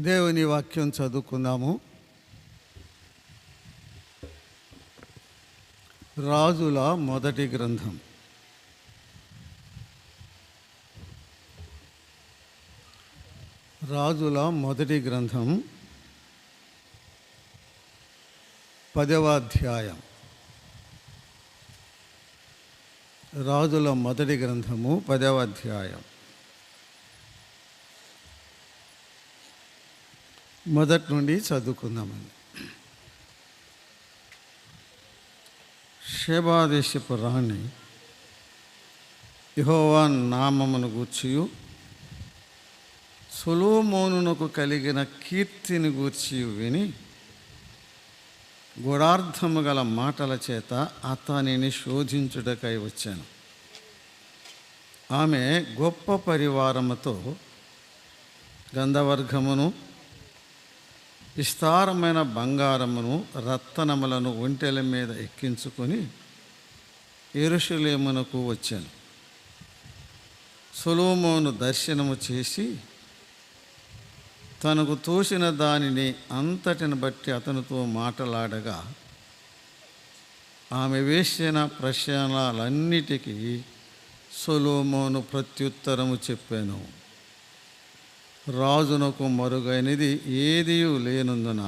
దేవుని వాక్యం చదువుకుందాము. రాజుల మొదటి గ్రంథం. రాజుల మొదటి గ్రంథం 10వ అధ్యాయం. రాజుల మొదటి గ్రంథము 10వ అధ్యాయం. మొదటి నుండి చదువుకుందామని. షేబా దేశపు రాణి యెహోవా నామమును గూర్చియు సొలొమోనునకు కలిగిన కీర్తిని గూర్చి విని గూఢార్థము గల మాటల చేత అతనిని శోధించుటకై వచ్చాను. ఆమె గొప్ప పరివారముతో గంధవర్గమును విస్తారమైన బంగారమును రత్నములను ఒంటెల మీద ఎక్కించుకొని యెరూషలేమునకు వచ్చాను. సొలొమోను దర్శనము చేసి తనకు తోచిన దానిని అంతటిని బట్టి అతనితో మాట్లాడగా ఆమె వేసిన ప్రశ్నలన్నిటికీ సొలొమోను ప్రత్యుత్తరము చెప్పాను. రాజునకు మరుగైనది ఏదియూ లేనందున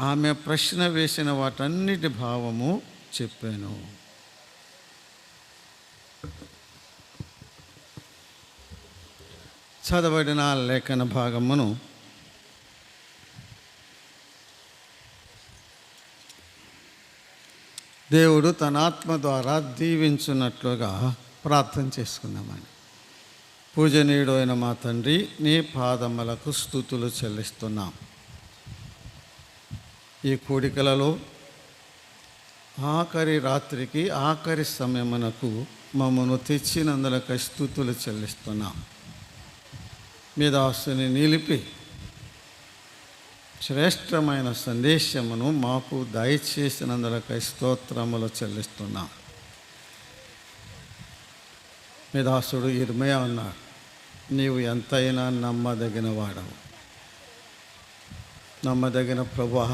ఆమె ప్రశ్న వేసిన వాటన్నిటి భావము చెప్పాను. చదవబడిన లేఖన భాగమును దేవుడు తన ఆత్మ ద్వారా దీవించున్నట్లుగా ప్రార్థన చేసుకుందామని. పూజనీయుడు అయిన మా తండ్రి, నీ పాదములకు స్తుతులు చెల్లిస్తున్నాం. ఈ కూడికలలో ఆఖరి రాత్రికి ఆఖరి సమయమునకు మమ్మను తెచ్చినందులకై స్తుతులు చెల్లిస్తున్నాం. మీ దాసుని నిలిపి శ్రేష్టమైన సందేశమును మాకు దయచేసినందులకై స్తోత్రములు చెల్లిస్తున్నాం. మీ దాసుడు ఇర్మయా అన్నాడు, నీవు ఎంతైనా నమ్మదగిన వాడవు. నమ్మదగిన ప్రభువా,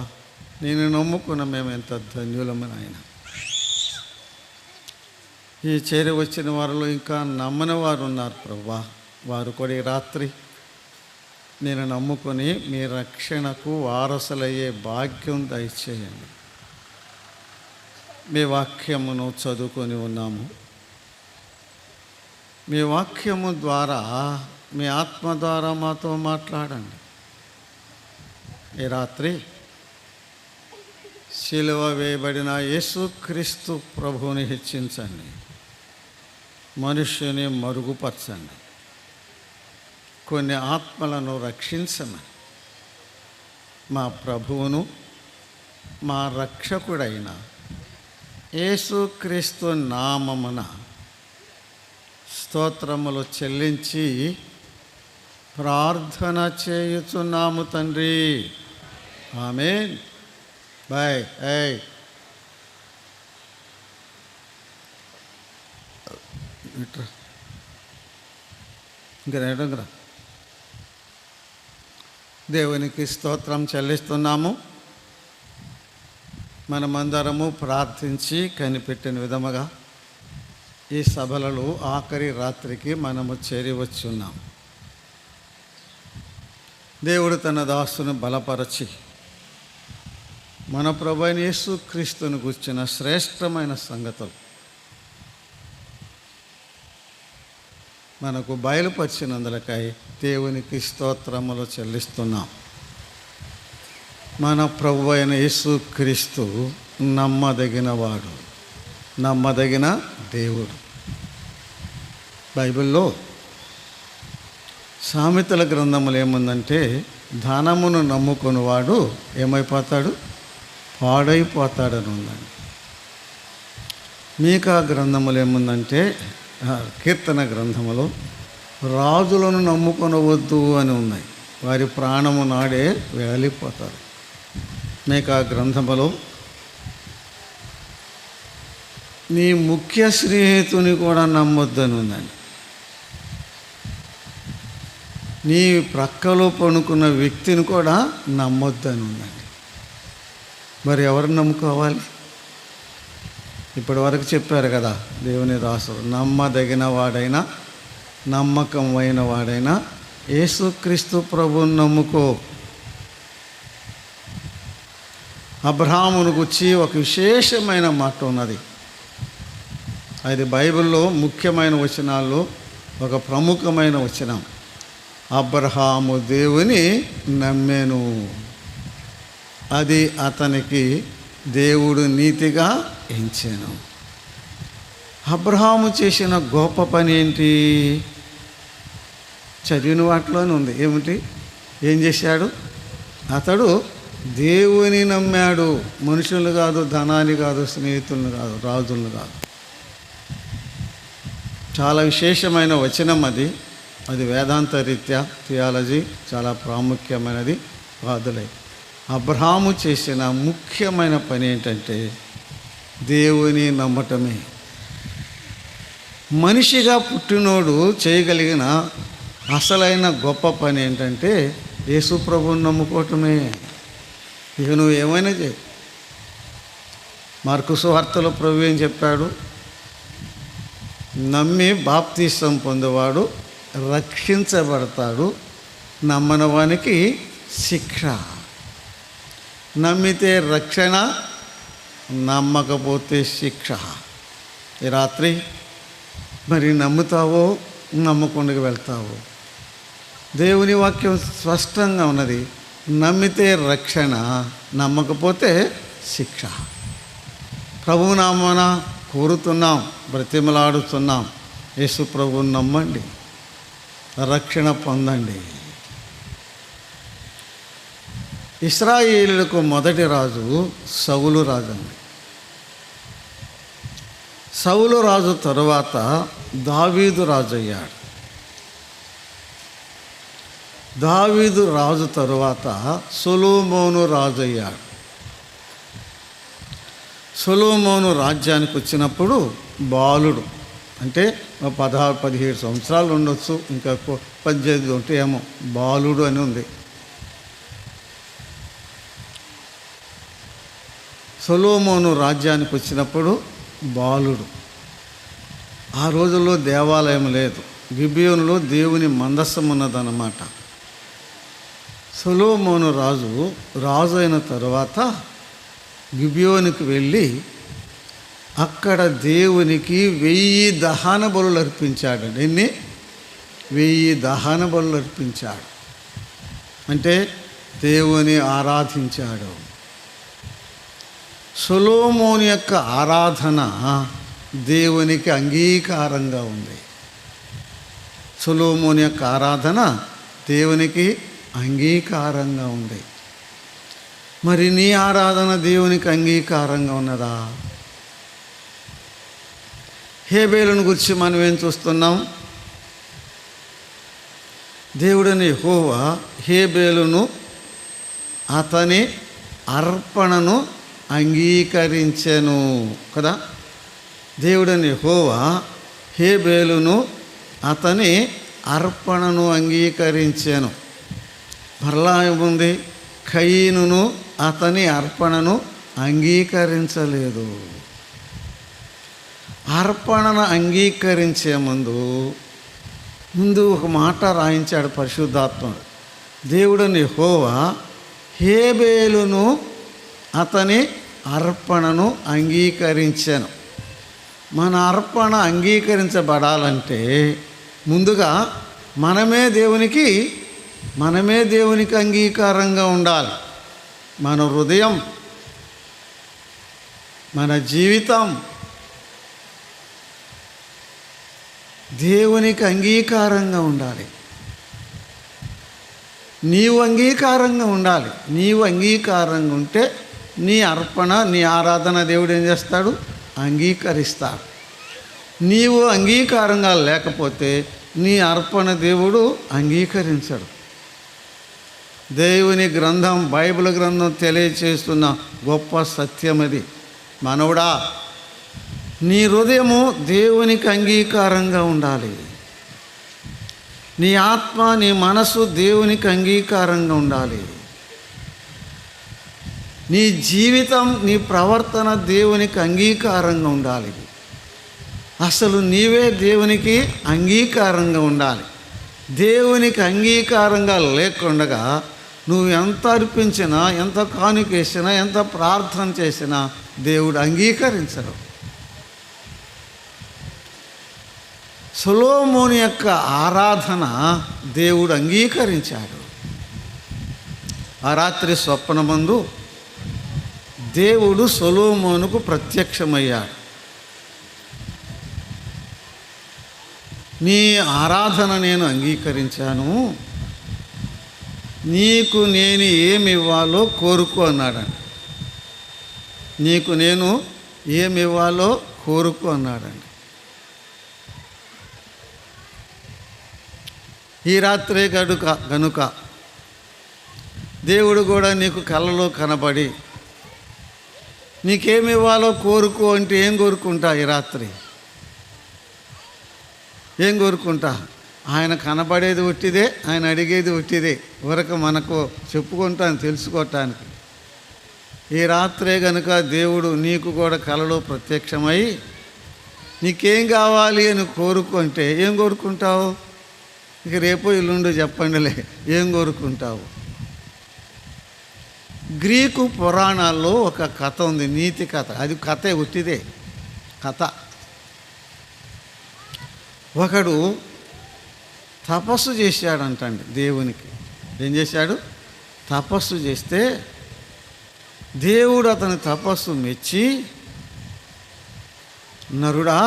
నేను నమ్ముకున్న మేము ఎంత ధన్యులమని ఆయన. ఈ చేరి వచ్చిన వారిలో ఇంకా నమ్మని వారు ఉన్నారు ప్రభువా. వారు కూడా ఈ రాత్రి నేను నమ్ముకొని మీ రక్షణకు వారసులయ్యే భాగ్యం దయచేయండి. మీ వాక్యమును చదువుకొని ఉన్నాము. మీ వాక్యము ద్వారా, మీ ఆత్మ ద్వారా మాతో మాట్లాడండి. ఈ రాత్రి సిలువ వేయబడిన యేసుక్రీస్తు ప్రభువుని హెచ్చించండి, మనుష్యుని మరుగుపరచండి, కొన్ని ఆత్మలను రక్షించమని మా ప్రభువును మా రక్షకుడైన యేసుక్రీస్తు నామమున స్తోత్రములు చెల్లించి ప్రార్థన చేయుచున్నాము తండ్రి. ఆమేన్. బాయ్. ఇంకా దేవునికి స్తోత్రం చెల్లిస్తున్నాము. మనమందరము ప్రార్థించి కనిపెట్టిన విధముగా ఈ సభలలో ఆఖరి రాత్రికి మనము చేరివచ్చున్నాం. దేవుడు తన దాసును బలపరచి మన ప్రభువైన యేసుక్రీస్తును గూర్చిన శ్రేష్టమైన సంగతులు మనకు బయలుపరిచినందులకై దేవునికి స్తోత్రములు చెల్లిస్తున్నాం. మన ప్రభువైన యేసుక్రీస్తు నమ్మదగినవాడు, నమ్మదగిన దేవుడు. బైబిల్లో సామెతల గ్రంథములు ఏముందంటే, ధనమును నమ్ముకునేవాడు ఏమైపోతాడు? పాడైపోతాడని ఉందండి. మీకా గ్రంథములు ఏముందంటే, కీర్తన గ్రంథములో రాజులను నమ్ముకొనవద్దు అని ఉన్నాయి. వారి ప్రాణము నాడే వెళ్ళిపోతారు. మీకా గ్రంథములో నీ ముఖ్య స్నేహితుని కూడా నమ్మొద్దని ఉందండి. నీ ప్రక్కలో పడుకున్న వ్యక్తిని కూడా నమ్మొద్దని ఉందండి. మరి ఎవరిని నమ్ముకోవాలి? ఇప్పటి వరకు చెప్పారు కదా దేవుని దాసుడు, నమ్మదగిన వాడైనా నమ్మకమైన వాడైనా యేసుక్రీస్తు ప్రభువుని నమ్ముకో. అబ్రహామును గురించి ఒక విశేషమైన మాట ఉన్నది. అది బైబిల్లో ముఖ్యమైన వచనాల్లో ఒక ప్రముఖమైన వచనం. అబ్రహాము దేవుని నమ్మెను, అది అతనికి దేవుడు నీతిగా ఎంచెను. అబ్రహాము చేసిన గొప్ప పని ఏంటి? చదివిన వాటిలోనే ఉంది. ఏమిటి? ఏం చేశాడు? అతడు దేవుని నమ్మాడు. మనుషులు కాదు, ధనాన్ని కాదు, స్నేహితులను కాదు, రాజులను కాదు. చాలా విశేషమైన వచనం అది. అది వేదాంత రీత్యా థియాలజీ చాలా ప్రాముఖ్యమైనది. వాదులై అబ్రహాము చేసిన ముఖ్యమైన పని ఏంటంటే దేవుని నమ్మటమే. మనిషిగా పుట్టినోడు చేయగలిగిన అసలైన గొప్ప పని ఏంటంటే యేసు ప్రభువుని నమ్ముకోవటమే. ఇక నువ్వు ఏమైనా చేయి. మార్కు సువార్తలో ప్రభు ఏం చెప్పాడు? నమ్మి బాప్తీసం పొందేవాడు రక్షించబడతాడు, నమ్మని వానికి శిక్ష. నమ్మితే రక్షణ, నమ్మకపోతే శిక్ష. ఈ రాత్రి మరి నమ్ముతావో నమ్మకుండా వెళ్తావో? దేవుని వాక్యం స్పష్టంగా ఉన్నది. నమ్మితే రక్షణ, నమ్మకపోతే శిక్ష. ప్రభువు నామమున కోరుతున్నాం, బ్రతిమలాడుతున్నాం. యేసు ప్రభువుని నమ్మండి, రక్షణ పొందండి. ఇశ్రాయేలులకు మొదటి రాజు సౌలు రాజు అండి. సౌలు రాజు తరువాత దావీదు రాజు అయ్యాడు. దావీదు రాజు తరువాత సొలొమోను రాజు అయ్యాడు. సొలొమోను రాజ్యానికి వచ్చినప్పుడు బాలుడు, అంటే 16-17 సంవత్సరాలు ఉండొచ్చు, ఇంకా 18 ఉంటే ఏమో, బాలుడు అని ఉంది. సొలొమోను రాజ్యానికి వచ్చినప్పుడు బాలుడు. ఆ రోజుల్లో దేవాలయం లేదు. గిబియోనులో దేవుని మందస్సం ఉన్నదన్నమాట. సొలొమోను రాజు అయిన తరువాత గిబియోనుకి వెళ్ళి అక్కడ దేవునికి 1000 దహన బలులు అర్పించాడు. ఎన్ని? 1000 దహన బలులు అర్పించాడు. అంటే దేవుని ఆరాధించాడు. సొలొమోను యొక్క ఆరాధన దేవునికి అంగీకారంగా ఉంది. సొలొమోను యొక్క ఆరాధన దేవునికి అంగీకారంగా ఉంది. మరి నీ ఆరాధన దేవునికి అంగీకారంగా ఉన్నదా? హేబేలును గురించి మనం ఏం చూస్తున్నాం? దేవుడని యెహోవా హేబేలును అతని అర్పణను అంగీకరించెను కదా. దేవుడని యెహోవా హేబేలును అతని అర్పణను అంగీకరించెను. మరలా ఏముంది? కయీనును అతని అర్పణను అంగీకరించలేదు. అర్పణను అంగీకరించే ముందు ఒక మాట రాయించాడు పరిశుద్ధాత్ముడు. దేవుడని యెహోవా హేబేలును అతని అర్పణను అంగీకరించాను. మన అర్పణ అంగీకరించబడాలంటే ముందుగా మనమే దేవునికి అంగీకారంగా ఉండాలి. మన హృదయం, మన జీవితం దేవునికి అంగీకారంగా ఉండాలి. నీవు అంగీకారంగా ఉండాలి. నీవు అంగీకారంగా ఉంటే నీ అర్పణ, నీ ఆరాధన దేవుడు ఏం చేస్తాడు? అంగీకరిస్తాడు. నీవు అంగీకారంగా లేకపోతే నీ అర్పణ దేవుడు అంగీకరించడు. దేవుని గ్రంథం, బైబిల్ గ్రంథం తెలియచేస్తున్న గొప్ప సత్యం అది. మనవుడా, నీ హృదయము దేవునికి అంగీకారంగా ఉండాలి. నీ ఆత్మ, నీ మనసు దేవునికి అంగీకారంగా ఉండాలి. నీ జీవితం, నీ ప్రవర్తన దేవునికి అంగీకారంగా ఉండాలి. అసలు నీవే దేవునికి అంగీకారంగా ఉండాలి. దేవునికి అంగీకారంగా లేకుండగా నువ్వు ఎంత అర్పించినా, ఎంత కానుకేసినా, ఎంత ప్రార్థన చేసినా దేవుడు అంగీకరించడు. సొలొమోను యొక్క ఆరాధన దేవుడు అంగీకరించాడు. ఆ రాత్రి స్వప్నమందు దేవుడు సొలొమోనుకు ప్రత్యక్షమయ్యాడు. నీ ఆరాధన నేను అంగీకరించాను, నీకు నేను ఏమి ఇవ్వాలో కోరుకో అన్నాడండి. నీకు నేను ఏమి ఇవ్వాలో కోరుకో అన్నాడండి. ఈ రాత్రే గనుక దేవుడు కూడా నీకు కలలో కనబడి నీకేమి ఇవ్వాలో కోరుకో అంటే ఏం కోరుకుంటా? ఈ రాత్రి ఏం కోరుకుంటా? ఆయన కనబడేది ఒట్టిదే, ఆయన అడిగేది ఒట్టిదే, వరకు మనకు చెప్పుకుంటాను తెలుసుకోవటానికి. ఈ రాత్రే కనుక దేవుడు నీకు కూడా కలలో ప్రత్యక్షమై నీకేం కావాలి అని కోరుకుంటే ఏం కోరుకుంటావు? ఇక రేపు ఇల్లుండు చెప్పండిలే, ఏం కోరుకుంటావు? గ్రీకు పురాణాల్లో ఒక కథ ఉంది, నీతి కథ. అది కథే, ఒట్టిదే కథ. ఒకడు తపస్సు చేశాడంటండి దేవునికి. ఏం చేశాడు? తపస్సు చేస్తే దేవుడు అతని తపస్సు మెచ్చి, నరుడా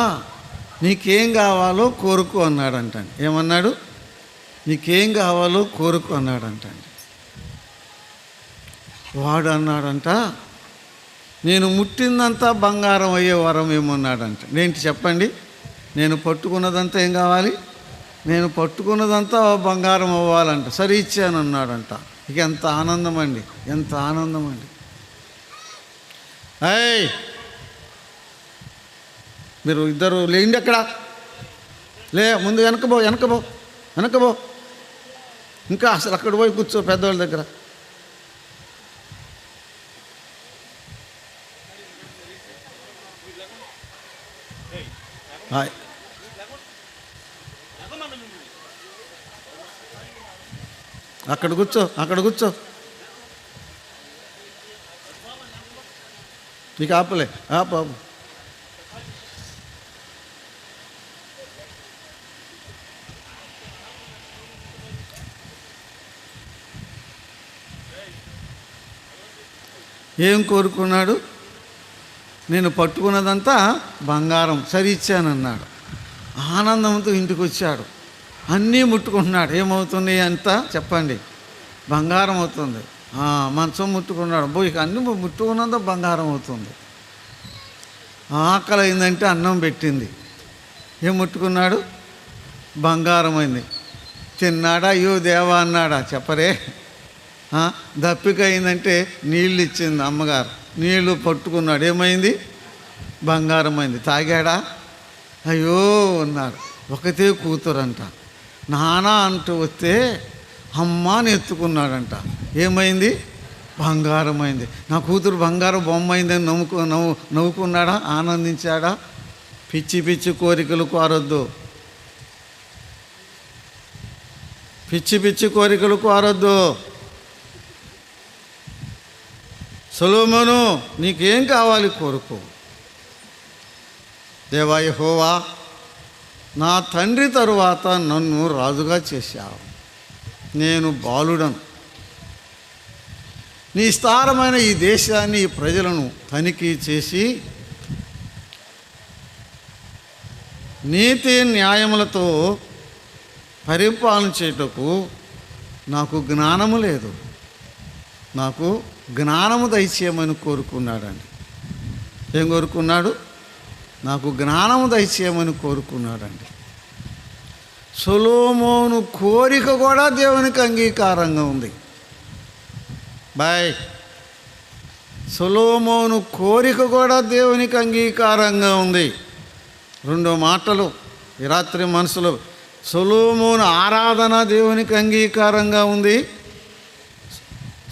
నీకేం కావాలో కోరుకో అన్నాడంటండి. ఏమన్నాడు? నీకేం కావాలో కోరుకో అన్నాడంటండి. వాడు అన్నాడంట, నేను ముట్టిందంతా బంగారం అయ్యే వరం ఏమన్నాడంట. ఏంటి చెప్పండి? నేను పట్టుకున్నదంతా ఏం కావాలి? నేను పట్టుకున్నదంతా బంగారం అవ్వాలంట. సరే ఇచ్చాను అన్నాడంట. ఇక ఎంత ఆనందం అండి, ఎంత ఆనందం అండి. అయ్ మీరు ఇద్దరు లేండి, అక్కడ లే, ముందు వెనకబో వెనకబో వెనకబో, ఇంకా అసలు అక్కడ పోయి కూర్చో పెద్దవాళ్ళ దగ్గర. అక్కడ కూర్చో, అక్కడ కూర్చో, నీకు ఆపలే ఆపు. ఏం కోరుకున్నాడు? నేను పట్టుకున్నదంతా బంగారం, సరి ఇచ్చానన్నాడు. ఆనందంతో ఇంటికి వచ్చాడు, అన్నీ ముట్టుకుంటున్నాడు. ఏమవుతుంది అంత చెప్పండి? బంగారం అవుతుంది. మంచం ముట్టుకున్నాడు, ఇక అన్నీ ముట్టుకున్నంత బంగారం అవుతుంది. ఆకలి అయిందంటే అన్నం పెట్టింది, ఏం ముట్టుకున్నాడు? బంగారం అయింది. తిన్నాడా? అయ్యో దేవా అన్నాడా? చెప్పరే. దప్పిక అయిందంటే నీళ్ళు ఇచ్చింది అమ్మగారు, నీళ్ళు పట్టుకున్నాడు, ఏమైంది? బంగారం అయింది. తాగాడా? అయ్యో అన్నాడు. ఒకతే కూతురంట, నానా అంటూ వస్తే అమ్మాని ఎత్తుకున్నాడంట, ఏమైంది? బంగారం అయింది. నా కూతురు బంగారం బొమ్మ అయిందని నవ్వుకున్నాడా? ఆనందించాడా? పిచ్చి పిచ్చి కోరికలు కోరొద్దు, పిచ్చి పిచ్చి కోరికలు కోరొద్దు. సొలొమోను నీకేం కావాలి కోరుకో. దేవా యెహోవా, నా తండ్రి తరువాత నన్ను రాజుగా చేశావు, నేను బాలుడను. నీ విస్తారమైన ఈ దేశాన్ని, ఈ ప్రజలను తనిఖీ చేసి నీతి న్యాయములతో పరిపాలన చేయుటకు నాకు జ్ఞానము లేదు, నాకు జ్ఞానము దయచేయమని కోరుకున్నాడండి. ఏం కోరుకున్నాడు? నాకు జ్ఞానము దయచేయమని కోరుకున్నాడండి. సొలొమోను కోరిక కూడా దేవునికి అంగీకారంగా ఉంది. సొలొమోను కోరిక కూడా దేవునికి అంగీకారంగా ఉంది. రెండో మాటలు ఈ రాత్రి మనసులో సొలొమోను ఆరాధన దేవునికి అంగీకారంగా ఉంది.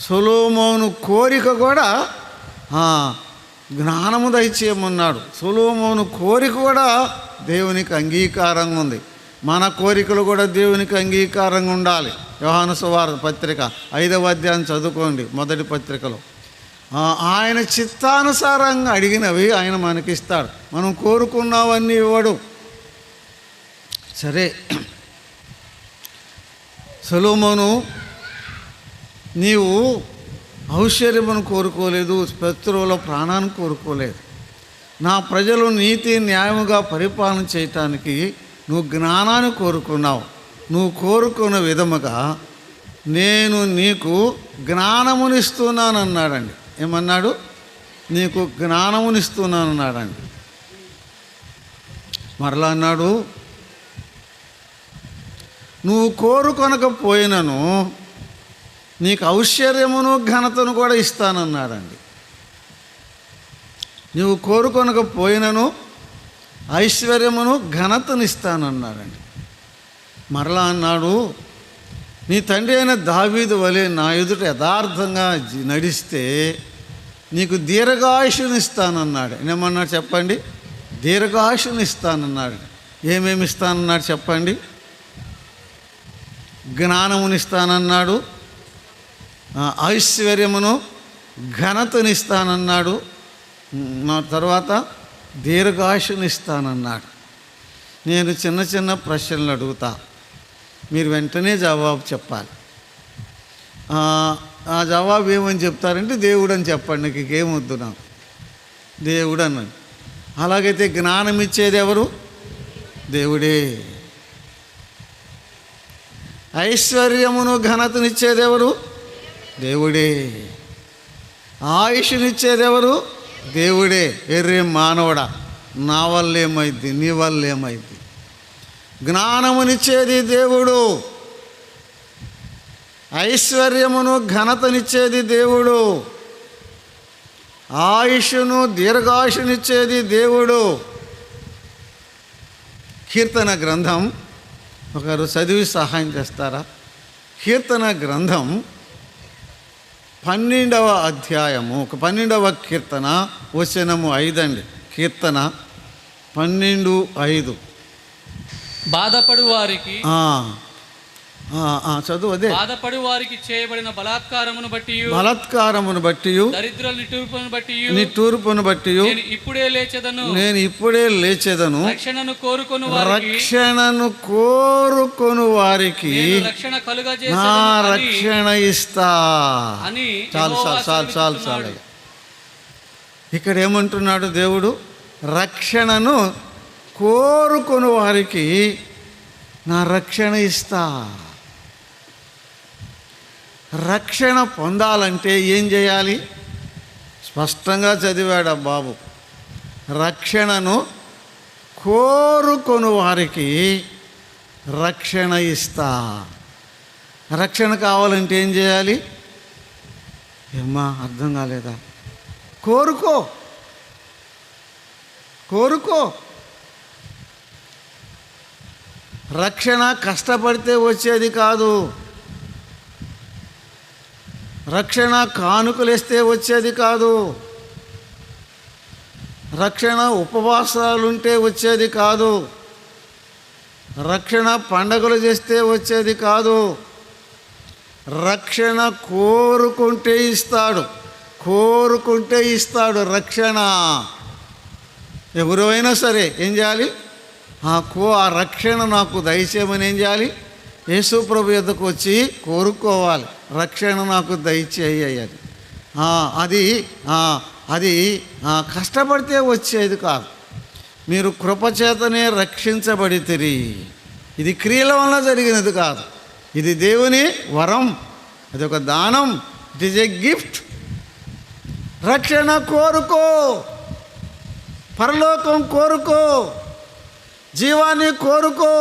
సొలొమోను కోరిక కూడా జ్ఞానము దయచేయమన్నాడు. సొలొమోను కోరిక కూడా దేవునికి అంగీకారంగా ఉంది. మన కోరికలు కూడా దేవునికి అంగీకారంగా ఉండాలి. యోహాను సువార్త పత్రిక 5వ అధ్యాయం చదువుకోండి, మొదటి పత్రికలో. ఆయన చిత్తానుసారంగా అడిగినవి ఆయన మనకిస్తాడు. మనం కోరుకున్నవన్నీ ఇవ్వడు. సరే, సొలొమోను, నీవు ఐశ్వర్యమును కోరుకోలేదు, శత్రువుల ప్రాణాన్ని కోరుకోలేదు. నా ప్రజలు నీతి న్యాయముగా పరిపాలన చేయటానికి నువ్వు జ్ఞానాన్ని కోరుకున్నావు. నువ్వు కోరుకున్న విధముగా నేను నీకు జ్ఞానమునిస్తున్నానన్నాడండి. ఏమన్నాడు? నీకు జ్ఞానమునిస్తున్నానన్నాడండి. మరలా అన్నాడు, నువ్వు కోరుకొనకపోయినను నీకు ఐశ్వర్యమును ఘనతను కూడా ఇస్తానన్నాడండి. నువ్వు కోరుకొనకపోయినను ఐశ్వర్యమును ఘనతను ఇస్తానన్నాడండి. మరలా అన్నాడు, నీ తండ్రి అయిన దావీదు వలె నా ఎదుట యథార్థంగా నడిస్తే నీకు దీర్ఘాయుషుని ఇస్తానన్నాడు. ఏమన్నాడు చెప్పండి? దీర్ఘాయుషుని ఇస్తానన్నాడు. ఏమేమి ఇస్తానన్నాడు చెప్పండి? జ్ఞానమునిస్తానన్నాడు, ఐశ్వర్యమును ఘనతనిస్తానన్నాడు, తర్వాత దీర్ఘాయుషునిస్తానన్నాడు. నేను చిన్న చిన్న ప్రశ్నలు అడుగుతా, మీరు వెంటనే జవాబు చెప్పాలి. ఆ జవాబు ఏమని చెప్తారంటే దేవుడు అని చెప్పండి. నీకు ఏమొద్దు, నాకు దేవుడు అన్నాడు. అలాగైతే జ్ఞానం ఇచ్చేది ఎవరు? దేవుడే. ఐశ్వర్యమును ఘనతనిచ్చేదెవరు? దేవుడే. ఆయుష్నిచ్చేదెవరు? దేవుడే. ఎర్రే మానవుడా, నా వల్ల ఏమైంది, నీ వల్ల ఏమైంది? జ్ఞానమునిచ్చేది దేవుడు, ఐశ్వర్యమును ఘనతనిచ్చేది దేవుడు, ఆయుష్ను దీర్ఘాయుషునిచ్చేది దేవుడు. కీర్తన గ్రంథం ఒకరు చదివి సహాయం చేస్తారా? కీర్తన గ్రంథం 12వ అధ్యాయము 12వ కీర్తన వచనము 5 అండి. కీర్తన 12:5. బాధపడు వారికి చదువు. అదే, బాధపడు వారికి చేయబడిన బలాత్కారమును బట్టి దరిద్రుల నిట్టూర్పును బట్టి నేను ఇప్పుడే లేచెదను రక్షణను కోరుకొను వారికి నా రక్షణ ఇస్తా అని. చాలు. ఇక్కడ ఏమంటున్నాడు దేవుడు? రక్షణను కోరుకొను వారికి నా రక్షణ ఇస్తా. రక్షణ పొందాలంటే ఏం చేయాలి? స్పష్టంగా చదివాడు బాబు. రక్షణను కోరుకొను వారికి రక్షణ ఇస్తా. రక్షణ కావాలంటే ఏం చేయాలి? ఏమ్మా, అర్థం కాలేదా? కోరుకో. రక్షణ కష్టపడితే వచ్చేది కాదు. రక్షణ కానుకలేస్తే వచ్చేది కాదు. రక్షణ ఉపవాసాలుంటే వచ్చేది కాదు. రక్షణ పండగలు చేస్తే వచ్చేది కాదు. రక్షణ కోరుకుంటే ఇస్తాడు. రక్షణ ఎవరైనా సరే ఏం చేయాలి? ఆ రక్షణ నాకు దయచేయమని ఏం చేయాలి? యేసు ప్రభు యొద్దకు వచ్చి కోరుకోవాలి. రక్షణ నాకు దయచేయాలి. అది కష్టపడితే వచ్చేది కాదు. మీరు కృపచేతనే రక్షించబడితిరి. ఇది క్రియల వల్ల జరిగినది కాదు. ఇది దేవుని వరం, అది ఒక దానం. It is a gift. రక్షణ కోరుకో, పరలోకం కోరుకో, జీవాన్ని కోరుకో,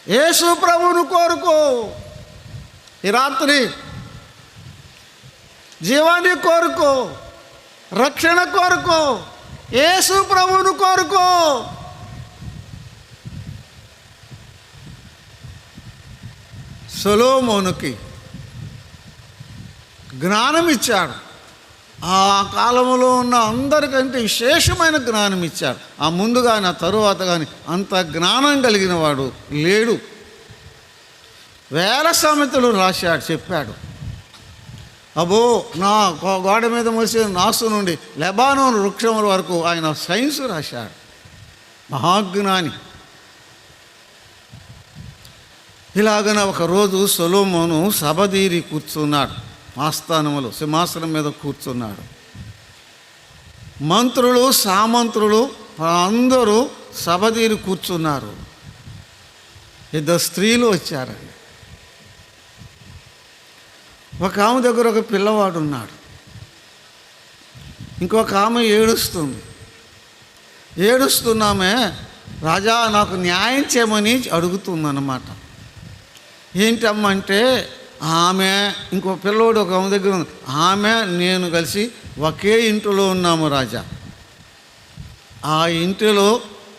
యేసు ప్రభువును కోరుకో. ఈ రాత్రి జీవాన్ని కోరుకో, రక్షణ కోరుకో, యేసు ప్రభువును కోరుకో. సొలొమోనుకి జ్ఞానం ఇచ్చాడు. ఆ కాలంలో ఉన్న అందరికంటే విశేషమైన జ్ఞానం ఇచ్చాడు. ఆ ముందు కానీ ఆ తరువాత కానీ అంత జ్ఞానం కలిగిన వాడు లేడు. వేల సామెతలు రాశాడు, చెప్పాడు. అబ్బో, నా గోడ మీద మోసే నాసు నుండి లెబానోన్ వృక్షముల వరకు ఆయన సైన్స్ రాశాడు. మహాజ్ఞాని. ఇలాగన ఒకరోజు సొలొమోను సభదీరి కూర్చున్నాడు. ఆస్థానములో సింహాసనం మీద కూర్చున్నాడు. మంత్రులు సామంత్రులు అందరూ సభదీరి కూర్చున్నారు. ఇద్దరు స్త్రీలు వచ్చారండి. ఒక ఆమె దగ్గర ఒక పిల్లవాడు ఉన్నాడు. ఇంకొక ఆమె ఏడుస్తుంది. ఏడుస్తున్నామే, రాజా నాకు న్యాయం చేయమని అడుగుతుందన్నమాట. ఏంటమ్మంటే, ఆమె ఇంకో పిల్లోడు ఒక ఆమె దగ్గర ఉంది. ఆమె నేను కలిసి ఒకే ఇంటిలో ఉన్నాము రాజా. ఆ ఇంటిలో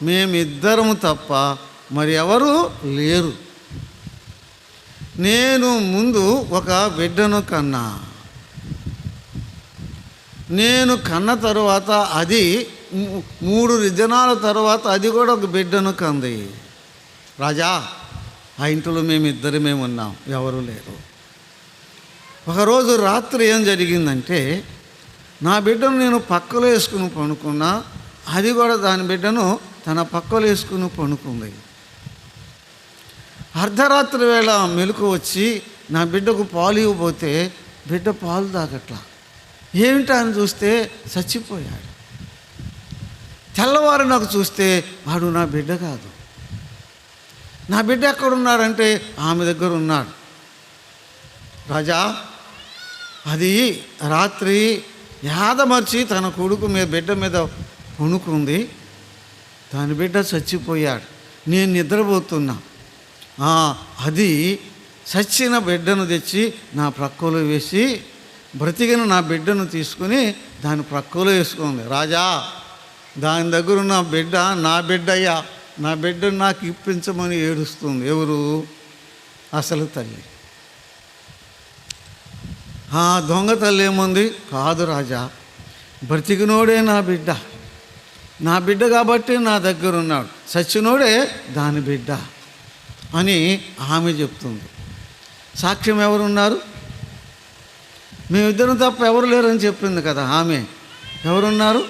మేమిద్దరము తప్ప మరి ఎవరు లేరు. నేను ముందు ఒక బిడ్డను కన్నా. నేను కన్న తరువాత అది 3 దినాల తర్వాత అది కూడా ఒక బిడ్డను కంది. రాజా, ఆ ఇంట్లో మేమిద్దరమే ఉన్నాం, ఎవరు లేరు. ఒకరోజు రాత్రి ఏం జరిగిందంటే, నా బిడ్డను నేను పక్కలో వేసుకుని పడుకున్నా, అది కూడా దాని బిడ్డను తన పక్కలో వేసుకుని పడుకుంది. అర్ధరాత్రి వేళ మెలకు వచ్చి నా బిడ్డకు పాలు ఇవ్వబోతే బిడ్డ పాలు తాగట్లా. ఏమిటా అని చూస్తే చచ్చిపోయాడు. తెల్లవారు నాకు చూస్తే వాడు నా బిడ్డ కాదు. నా బిడ్డ ఎక్కడున్నాడంటే ఆమె దగ్గర ఉన్నాడు. రాజా, అది రాత్రి యాదమర్చి తన కొడుకు మీద బిడ్డ మీద పడుకుంది. దాని బిడ్డ చచ్చిపోయాడు. నేను నిద్రపోతున్నా. అది చచ్చిన బిడ్డను తెచ్చి నా ప్రక్కలో వేసి బ్రతికిన నా బిడ్డను తీసుకుని దాని ప్రక్కలో వేసుకుంది. రాజా, దాని దగ్గర ఉన్న బిడ్డ నా బిడ్డయ్యా, నా బిడ్డను నాకు ఇప్పించమని ఏడుస్తుంది. ఎవరు? అసలు తల్లి. ఆ దొంగ తల్లి ఏముంది? కాదు రాజా, బ్రతికినోడే నా బిడ్డ. నా బిడ్డ కాబట్టి నా దగ్గర ఉన్నాడు. చచ్చినోడే దాని బిడ్డ అని ఆమె చెప్తుంది. సాక్ష్యం ఎవరున్నారు? మేమిద్దరం తప్ప ఎవరు లేరని చెప్పింది కదా ఆమె. ఎవరున్నారు?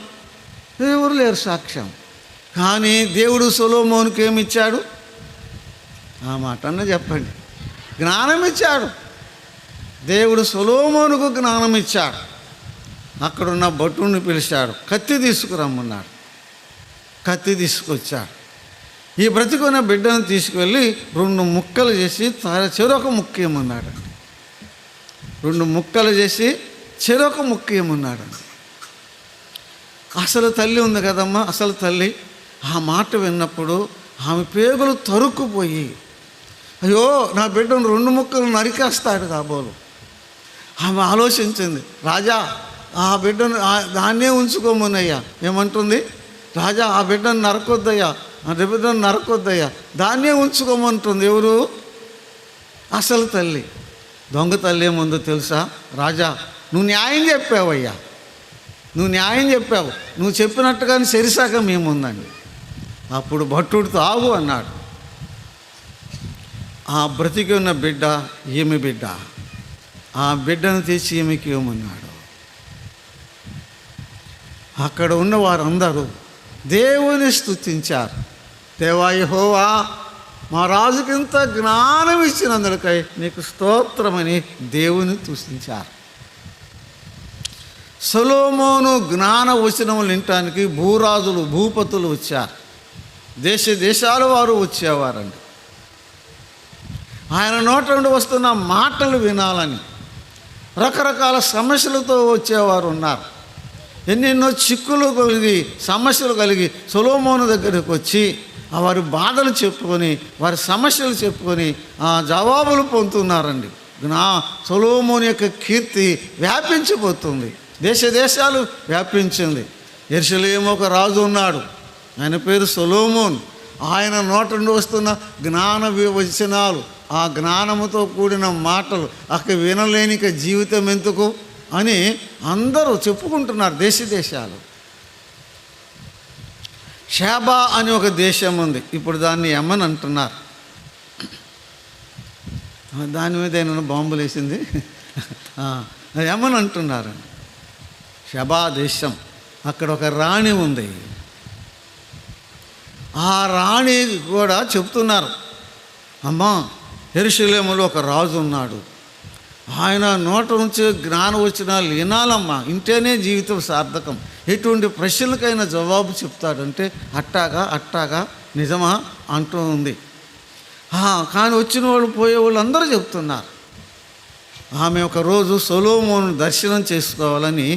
ఎవరు లేరు సాక్ష్యం. కానీ దేవుడు సొలొమోనుకి ఏమి ఇచ్చాడు? ఆ మాట అన్న చెప్పండి. జ్ఞానం ఇచ్చాడు. దేవుడు సొలొమోనుకు జ్ఞానం ఇచ్చాడు. అక్కడున్న భటుని పిలిచాడు, కత్తి తీసుకురమ్మన్నాడు. కత్తి తీసుకొచ్చాడు. ఈ బ్రతికున్న బిడ్డను తీసుకువెళ్ళి 2 ముక్కలు చేసి చెరొక ముక్క ఏమన్నాడండి. 2 ముక్కలు చేసి చెరొక ముక్క ఏమన్నాడండి. అసలు తల్లి ఉంది కదమ్మా, అసలు తల్లి ఆ మాట విన్నప్పుడు ఆమె పేగులు తరుక్కుపోయి, అయ్యో నా బిడ్డను 2 ముక్కలు నరికేస్తాడు కాబోలు. ఆమె ఆలోచించింది. రాజా, ఆ బిడ్డను దాన్నే ఉంచుకోమన్నయ్యా. ఏమంటుంది? రాజా, ఆ బిడ్డను నరకొద్దయ్యా, ఆ బిడ్డను నరకొద్దయ్యా, దాన్నే ఉంచుకోమంటుంది. ఎవరు? అసలు తల్లి. దొంగ తల్లి ఏముందో తెలుసా? రాజా, నువ్వు న్యాయం చెప్పావయ్యా, నువ్వు న్యాయం చెప్పావు, నువ్వు చెప్పినట్టుగానే సరిసాక మేముందండి. అప్పుడు భట్టుడితో ఆగు అన్నాడు. ఆ బ్రతికి ఉన్న బిడ్డ ఈమె బిడ్డ. ఆ బిడ్డను తెచ్చి ఈమెకి ఇవ్వమన్నాడు. అక్కడ ఉన్న వారందరూ దేవుని స్తుతించారు. దేవా యెహోవా, మా రాజుకింత జ్ఞానం ఇచ్చినందుకై నీకు స్తోత్రమని దేవుని స్తుతించారు. సొలొమోను జ్ఞాన వచనములు వినటానికి భూరాజులు భూపతులు వచ్చారు. దేశాల వారు వచ్చేవారండి. ఆయన నోట నుండి వస్తున్న మాటలు వినాలని రకరకాల సమస్యలతో వచ్చేవారు ఉన్నారు. ఎన్నెన్నో చిక్కులు కలిగి సమస్యలు కలిగి సొలొమోను దగ్గరికి వచ్చి వారి బాధలు చెప్పుకొని వారి సమస్యలు చెప్పుకొని జవాబులు పొందుతున్నారండి. సొలొమోను యొక్క కీర్తి వ్యాపించిపోతుంది. దేశాలు వ్యాపించింది. యెరూషలేము ఒక రాజు ఉన్నాడు. ఆయన పేరు సొలొమోను. ఆయన నోట నుండి వస్తున్న జ్ఞాన వచనాలు ఆ జ్ఞానముతో కూడిన మాటలు అక్కడ వినలేనిక జీవితం ఎందుకు అని అందరూ చెప్పుకుంటున్నారు దేశాలు. షేబా అని ఒక దేశం ఉంది, ఇప్పుడు దాన్ని యమన్ అంటున్నారు. దాని మీద ఏమైనా బాంబులు వేసింది, యమన్ అంటున్నారు. షేబా దేశం, అక్కడ ఒక రాణి ఉంది. ఆ రాణి కూడా చెప్తున్నారు, అమ్మా యెరూషలేములో ఒక రాజు ఉన్నాడు, ఆయన నోట నుంచి జ్ఞానం వచ్చినా వినాలమ్మా, ఇంటేనే జీవితం సార్థకం, ఎటువంటి ప్రశ్నలకైనా జవాబు చెప్తాడంటే అట్టాగా నిజమా అంటూ ఉంది. కానీ వచ్చిన వాళ్ళు పోయేవాళ్ళు అందరూ చెప్తున్నారు. ఆమె ఒకరోజు సొలొమోను దర్శనం చేసుకోవాలని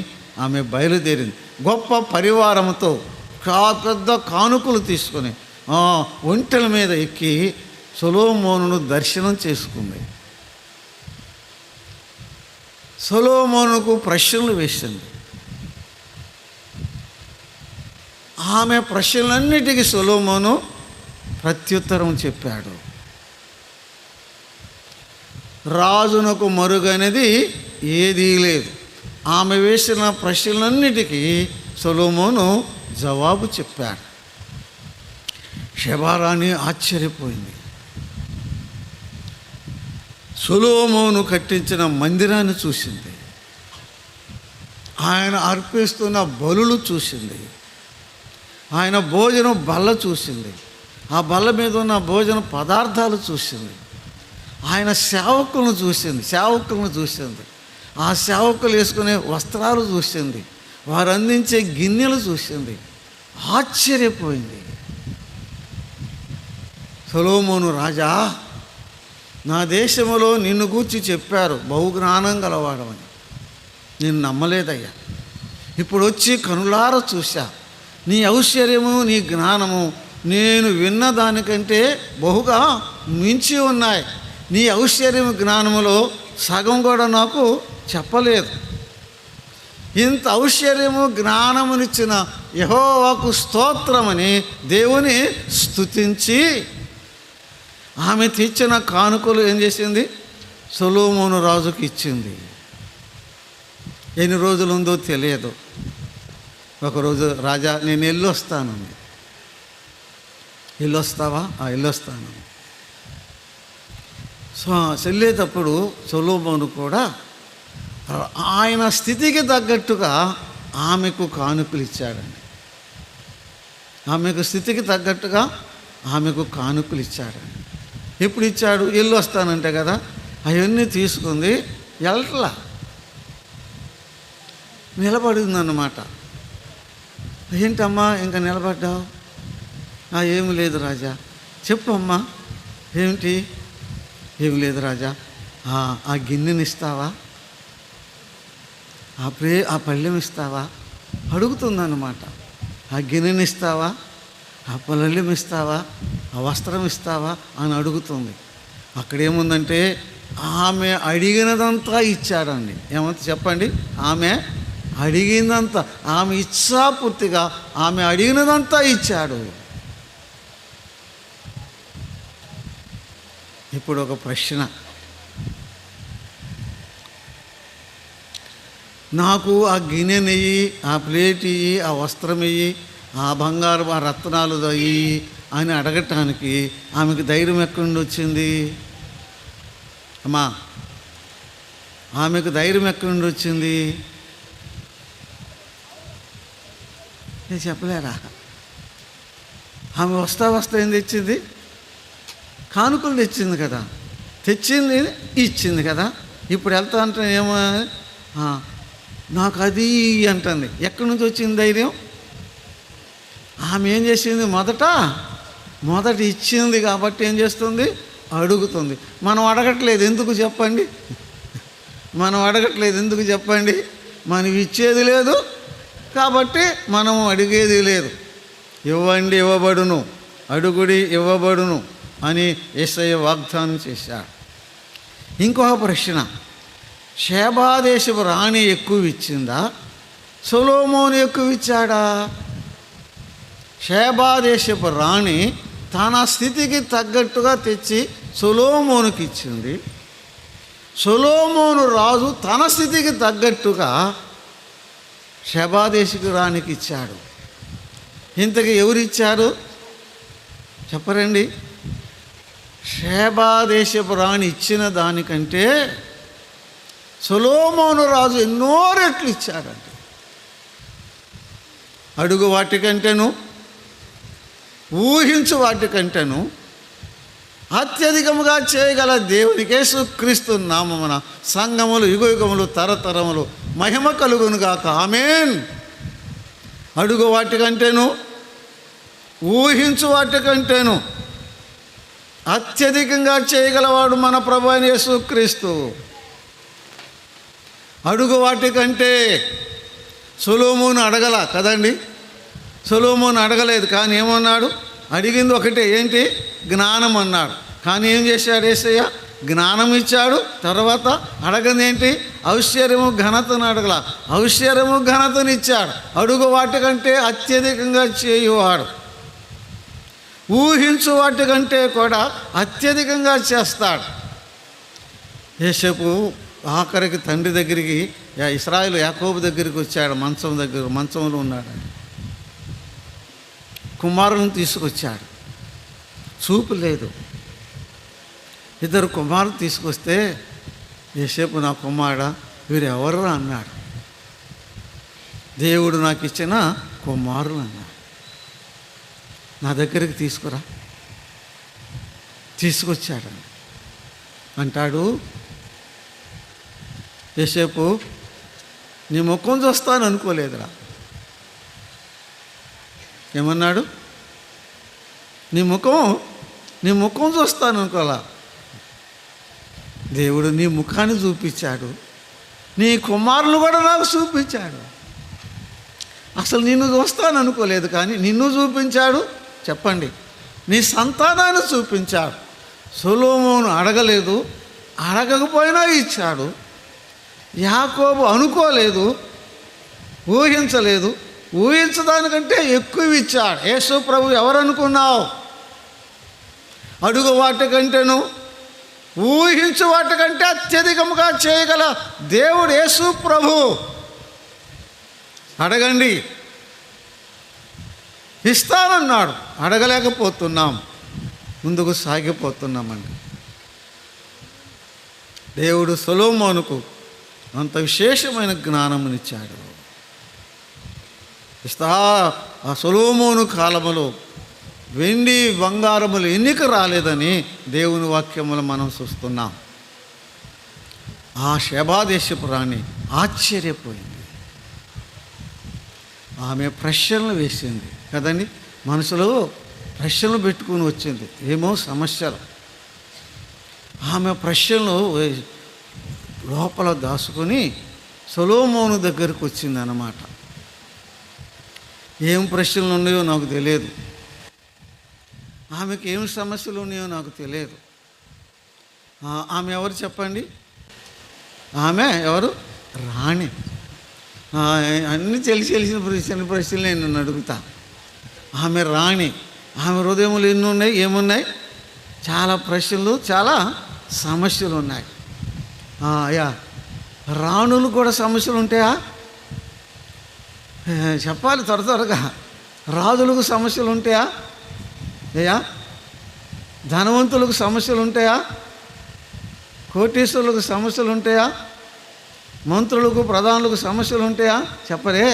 ఆమె బయలుదేరింది. గొప్ప పరివారంతో పెద్ద కానుకలు తీసుకొని ఒంటెల మీద ఎక్కి సొలొమోనును దర్శనం చేసుకుంది. సొలొమోనుకు ప్రశ్నలు వేసింది. ఆమె ప్రశ్నలన్నిటికీ సొలొమోను ప్రత్యుత్తరం చెప్పాడు. రాజునకు మరుగనేది ఏదీ లేదు. ఆమె వేసిన ప్రశ్నలన్నిటికీ సొలొమోను జవాబు చెప్పాడు. షెబారాణి ఆశ్చర్యపోయింది. సొలొమోను కట్టించిన మందిరాన్ని చూసింది, ఆయన అర్పిస్తున్న బలులు చూసింది, ఆయన భోజనం బల్ల చూసింది, ఆ బల్ల మీద ఉన్న భోజన పదార్థాలు చూసింది, ఆయన సేవకులను చూసింది, ఆ సేవకులు వేసుకునే వస్త్రాలు చూసింది, వారు అందించే గిన్నెలు చూసింది. ఆశ్చర్యపోయింది. సొలొమోను రాజా, నా దేశంలో నిన్ను గూర్చి చెప్పారు బహుజ్ఞానం గలవాడమని, నేను నమ్మలేదయ్యా. ఇప్పుడు వచ్చి కనులార చూశా, నీ ఐశ్వర్యము నీ జ్ఞానము నేను విన్న దానికంటే బహుగా మించి ఉన్నాయి. నీ ఐశ్వర్యం జ్ఞానములో సగం కూడా నాకు చెప్పలేదు. ఇంత ఐశ్వర్యము జ్ఞానమునిచ్చిన యెహోవాకు స్తోత్రమని దేవుని స్తుతించి ఆమె తెచ్చిన కానుకలు ఏం చేసింది, సొలొమోను రాజుకి ఇచ్చింది. ఎన్ని రోజులు ఉందో తెలియదు. ఒకరోజు రాజా నేను వెళ్ళొస్తానండి. వెళ్ళొస్తావా? వెళ్ళొస్తాను. వెళ్ళేటప్పుడు సొలొమోను కూడా ఆయన స్థితికి తగ్గట్టుగా ఆమెకు కానుకలు ఇచ్చాడండి. ఆమెకు స్థితికి తగ్గట్టుగా ఆమెకు కానుకలు ఇచ్చాడండి. ఎప్పుడు ఇచ్చాడు? వెళ్ళొస్తానంటే కదా, అవన్నీ తీసుకుంది, వెళ్ళట్లా, నిలబడిందన్నమాట. ఏంటమ్మా ఇంకా నిలబడ్డావు? ఏమి లేదు రాజా. చెప్పమ్మా ఏమిటి? ఏమి లేదు రాజా. ఆ గిన్నెని ఇస్తావా? ఆ పళ్ళెం ఇస్తావా అడుగుతుందన్నమాట. ఆ గిన్నెని ఇస్తావా? ఆ పళ్ళెం ఇస్తావా? ఆ వస్త్రం ఇస్తావా అని అడుగుతుంది. అక్కడేముందంటే ఆమె అడిగినదంతా ఇచ్చాడండి. ఏమంత చెప్పండి? ఆమె అడిగినంత, ఆమె ఇచ్ఛాపూర్తిగా ఆమె అడిగినదంతా ఇచ్చాడు. ఇప్పుడు ఒక ప్రశ్న, నాకు ఆ గిన్నె నెయ్యి, ఆ ప్లేట్ ఇయ్యి, ఆ వస్త్రం ఇయ్యి, ఆ బంగారు ఆ రత్నాలు ఇయ్యి అని అడగటానికి ఆమెకు ధైర్యం ఎక్కడి నుండి వచ్చింది? అమ్మా, ఆమెకు ధైర్యం ఎక్కడి నుండి వచ్చింది? నేను చెప్పలేరా? ఆమె వస్తా ఏం తెచ్చింది? కానుకలు తెచ్చింది కదా, తెచ్చింది ఇచ్చింది కదా. ఇప్పుడు వెళ్తా అంటే ఏమో నాకు అది అంటుంది. ఎక్కడి నుంచి వచ్చింది ధైర్యం? ఆమె ఏం చేసింది? మొదట ఇచ్చింది కాబట్టి ఏం చేస్తుంది? అడుగుతుంది. మనం అడగట్లేదు ఎందుకు చెప్పండి? మనం ఇచ్చేది లేదు కాబట్టి మనం అడిగేది లేదు. ఇవ్వండి ఇవ్వబడును, అడుగుడి ఇవ్వబడును అని యేసయ్య వాగ్దానం చేశాడు. ఇంకొక ప్రశ్న, షేబా దేశపు రాణి ఎక్కువ ఇచ్చిందా, సొలొమోను ఎక్కువ ఇచ్చాడా? షేబా దేశపు రాణి తన స్థితికి తగ్గట్టుగా తెచ్చి సొలొమోనుకి ఇచ్చింది. సొలొమోను రాజు తన స్థితికి తగ్గట్టుగా షెబాదేశపు రాణికి ఇచ్చాడు. ఇంతకు ఎవరిచ్చారు చెప్పరండి? షెబాదేశపు రాణి ఇచ్చిన దానికంటే సొలొమోను రాజు ఎన్నో రెట్లు ఇచ్చాడంట. అడుగు వాటికంటేను, ఊహించు వాటికంటేను అత్యధికముగా చేయగల దేవునికి యేసుక్రీస్తు నామమున సంఘములు యుగయుగములు తరతరములు మహిమ కలుగునుగాక. ఆమేన్. అడుగు వాటికంటేను, ఊహించు వాటికంటేను అత్యధికంగా చేయగలవాడు మన ప్రభు అయిన యేసుక్రీస్తు. అడుగు వాటికంటే సొలొమోను అడగల కదండి. సొలొమోను అడగలేదు, కానీ ఏమన్నాడు? అడిగింది ఒకటే, ఏంటి? జ్ఞానం అన్నాడు. కానీ ఏం చేశాడు యేసయ్య? జ్ఞానం ఇచ్చాడు. తర్వాత అడగంది ఏంటి? ఐశ్వర్యము ఘనతను అడగల, ఐశ్వర్యము ఘనతను ఇచ్చాడు. అడుగు వాటికంటే అత్యధికంగా చేయువాడు, ఊహించు వాటికంటే కూడా అత్యధికంగా చేస్తాడు. యోసేపు ఆఖరికి తండ్రి దగ్గరికి, ఇశ్రాయేలు యాకోబు దగ్గరికి వచ్చాడు. మంచంలో ఉన్నాడు. కుమారులను తీసుకొచ్చాడు. చూపు లేదు. 2 కుమారులు తీసుకొస్తే యోసేపు, నా కుమారుడా వీరు ఎవరు అన్నాడు. దేవుడు నాకు ఇచ్చిన కుమారులు అన్నాడు. నా దగ్గరికి తీసుకురా. తీసుకొచ్చాడు. అంటాడు యోసేపు, నీ ముఖం చూస్తాను అనుకోలేదురా. ఏమన్నాడు? నీ ముఖం చూస్తాను అనుకోలా. దేవుడు నీ ముఖాన్ని చూపించాడు, నీ కుమారులు కూడా నాకు చూపించాడు. అసలు నిన్ను చూస్తాను అనుకోలేదు, కానీ నిన్ను చూపించాడు. చెప్పండి, నీ సంతానాన్ని చూపించాడు. సొలొమోను అడగలేదు, అడగకపోయినా ఇచ్చాడు. యాకోబు అనుకోలేదు, ఊహించలేదు, ఊహించడానికంటే ఎక్కువ ఇచ్చాడు. యేసు ప్రభు ఎవరు అనుకున్నావు? అడుగు వాటికంటేను, ఊహించు వాటికంటే అత్యధికముగా చేయగల దేవుడు యేసు ప్రభు. అడగండి, ఇస్తానన్నాడు. అడగలేకపోతున్నాం, ముందుకు సాగిపోతున్నామండి. దేవుడు సొలొమోనుకు అంత విశేషమైన జ్ఞానమునిచ్చాడు. ఆ సొలొమోను కాలములో వెండి బంగారములు ఎన్నిక రాలేదని దేవుని వాక్యములు మనం చూస్తున్నాం. ఆ షెబాదేశపు రాణి ఆశ్చర్యపోయింది. ఆమె ప్రశ్నలు వేసింది కదండి. మనసులో ప్రశ్నలు పెట్టుకుని వచ్చింది, ఏమో సమస్యలు. ఆమె ప్రశ్నలు లోపల దాచుకొని సొలొమోను దగ్గరకు వచ్చింది అన్నమాట. ఏం ప్రశ్నలు ఉన్నాయో నాకు తెలియదు, ఆమెకు ఏం సమస్యలు ఉన్నాయో నాకు తెలియదు. ఆమె ఎవరు చెప్పండి? ఆమె ఎవరు? రాణి. అన్నీ తెలిసిన ప్రశ్నలు నేను నన్ను అడుగుతా. ఆమె రాణి. ఆమె హృదయములు ఎన్ని ఉన్నాయి? ఏమున్నాయి? చాలా ప్రశ్నలు, చాలా సమస్యలు ఉన్నాయి. అయ్యా, రాణులు కూడా సమస్యలు ఉంటాయా? చెప్పాలి త్వరగా. రాజులకు సమస్యలు ఉంటాయా? అయ్యా, ధనవంతులకు సమస్యలు ఉంటాయా? కోటీశ్వరులకు సమస్యలు ఉంటాయా? మంత్రులకు ప్రధానులకు సమస్యలు ఉంటాయా? చెప్పరే.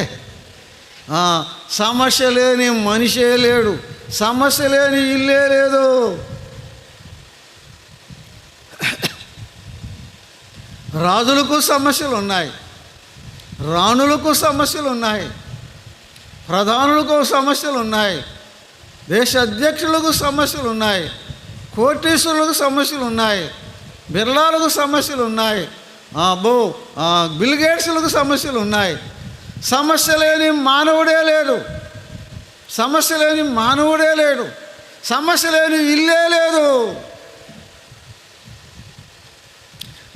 సమస్య లేని మనిషే లేడు, సమస్య లేని ఇల్లే లేదు. రాజులకు సమస్యలు ఉన్నాయి, రాణులకు సమస్యలు ఉన్నాయి, ప్రధానులకు సమస్యలు ఉన్నాయి, దేశ అధ్యక్షులకు సమస్యలు ఉన్నాయి, కోటీశ్వరులకు సమస్యలు ఉన్నాయి, బిర్లాలకు సమస్యలు ఉన్నాయి, బిల్ గేట్స్లకు సమస్యలు ఉన్నాయి. సమస్య లేని మానవుడే లేడు, సమస్య లేని మానవుడే లేడు, సమస్య లేని ఇల్లే లేదు.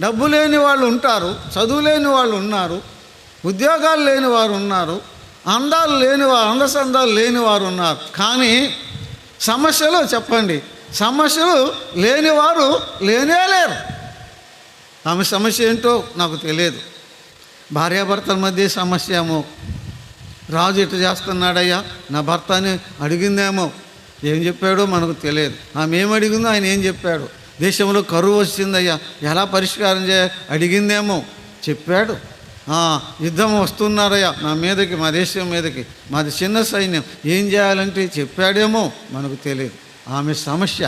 డబ్బు లేని వాళ్ళు ఉంటారు, చదువు లేని వాళ్ళు ఉన్నారు, ఉద్యోగాలు లేని వారు ఉన్నారు, అందసందాలు లేని వారు ఉన్నారు. కానీ సమస్యలు చెప్పండి, సమస్యలు లేనివారు లేరు. ఆమె సమస్య ఏంటో నాకు తెలియదు. భార్యాభర్తల మధ్య సమస్య ఏమో. రాజు ఇటు చేస్తున్నాడయ్యా నా భర్త అని అడిగిందేమో. ఏం చెప్పాడో మనకు తెలియదు. ఆమె ఏం అడిగిందో ఆయన ఏం చెప్పాడు. దేశంలో కరువు వచ్చిందయ్యా ఎలా పరిష్కారం అడిగిందేమో చెప్పాడు. యుద్ధం వస్తున్నారయ్యా నా మీదకి, మా దేశం మీదకి, మాది చిన్న సైన్యం, ఏం చేయాలంటే చెప్పాడేమో మనకు తెలియదు. ఆమె సమస్య,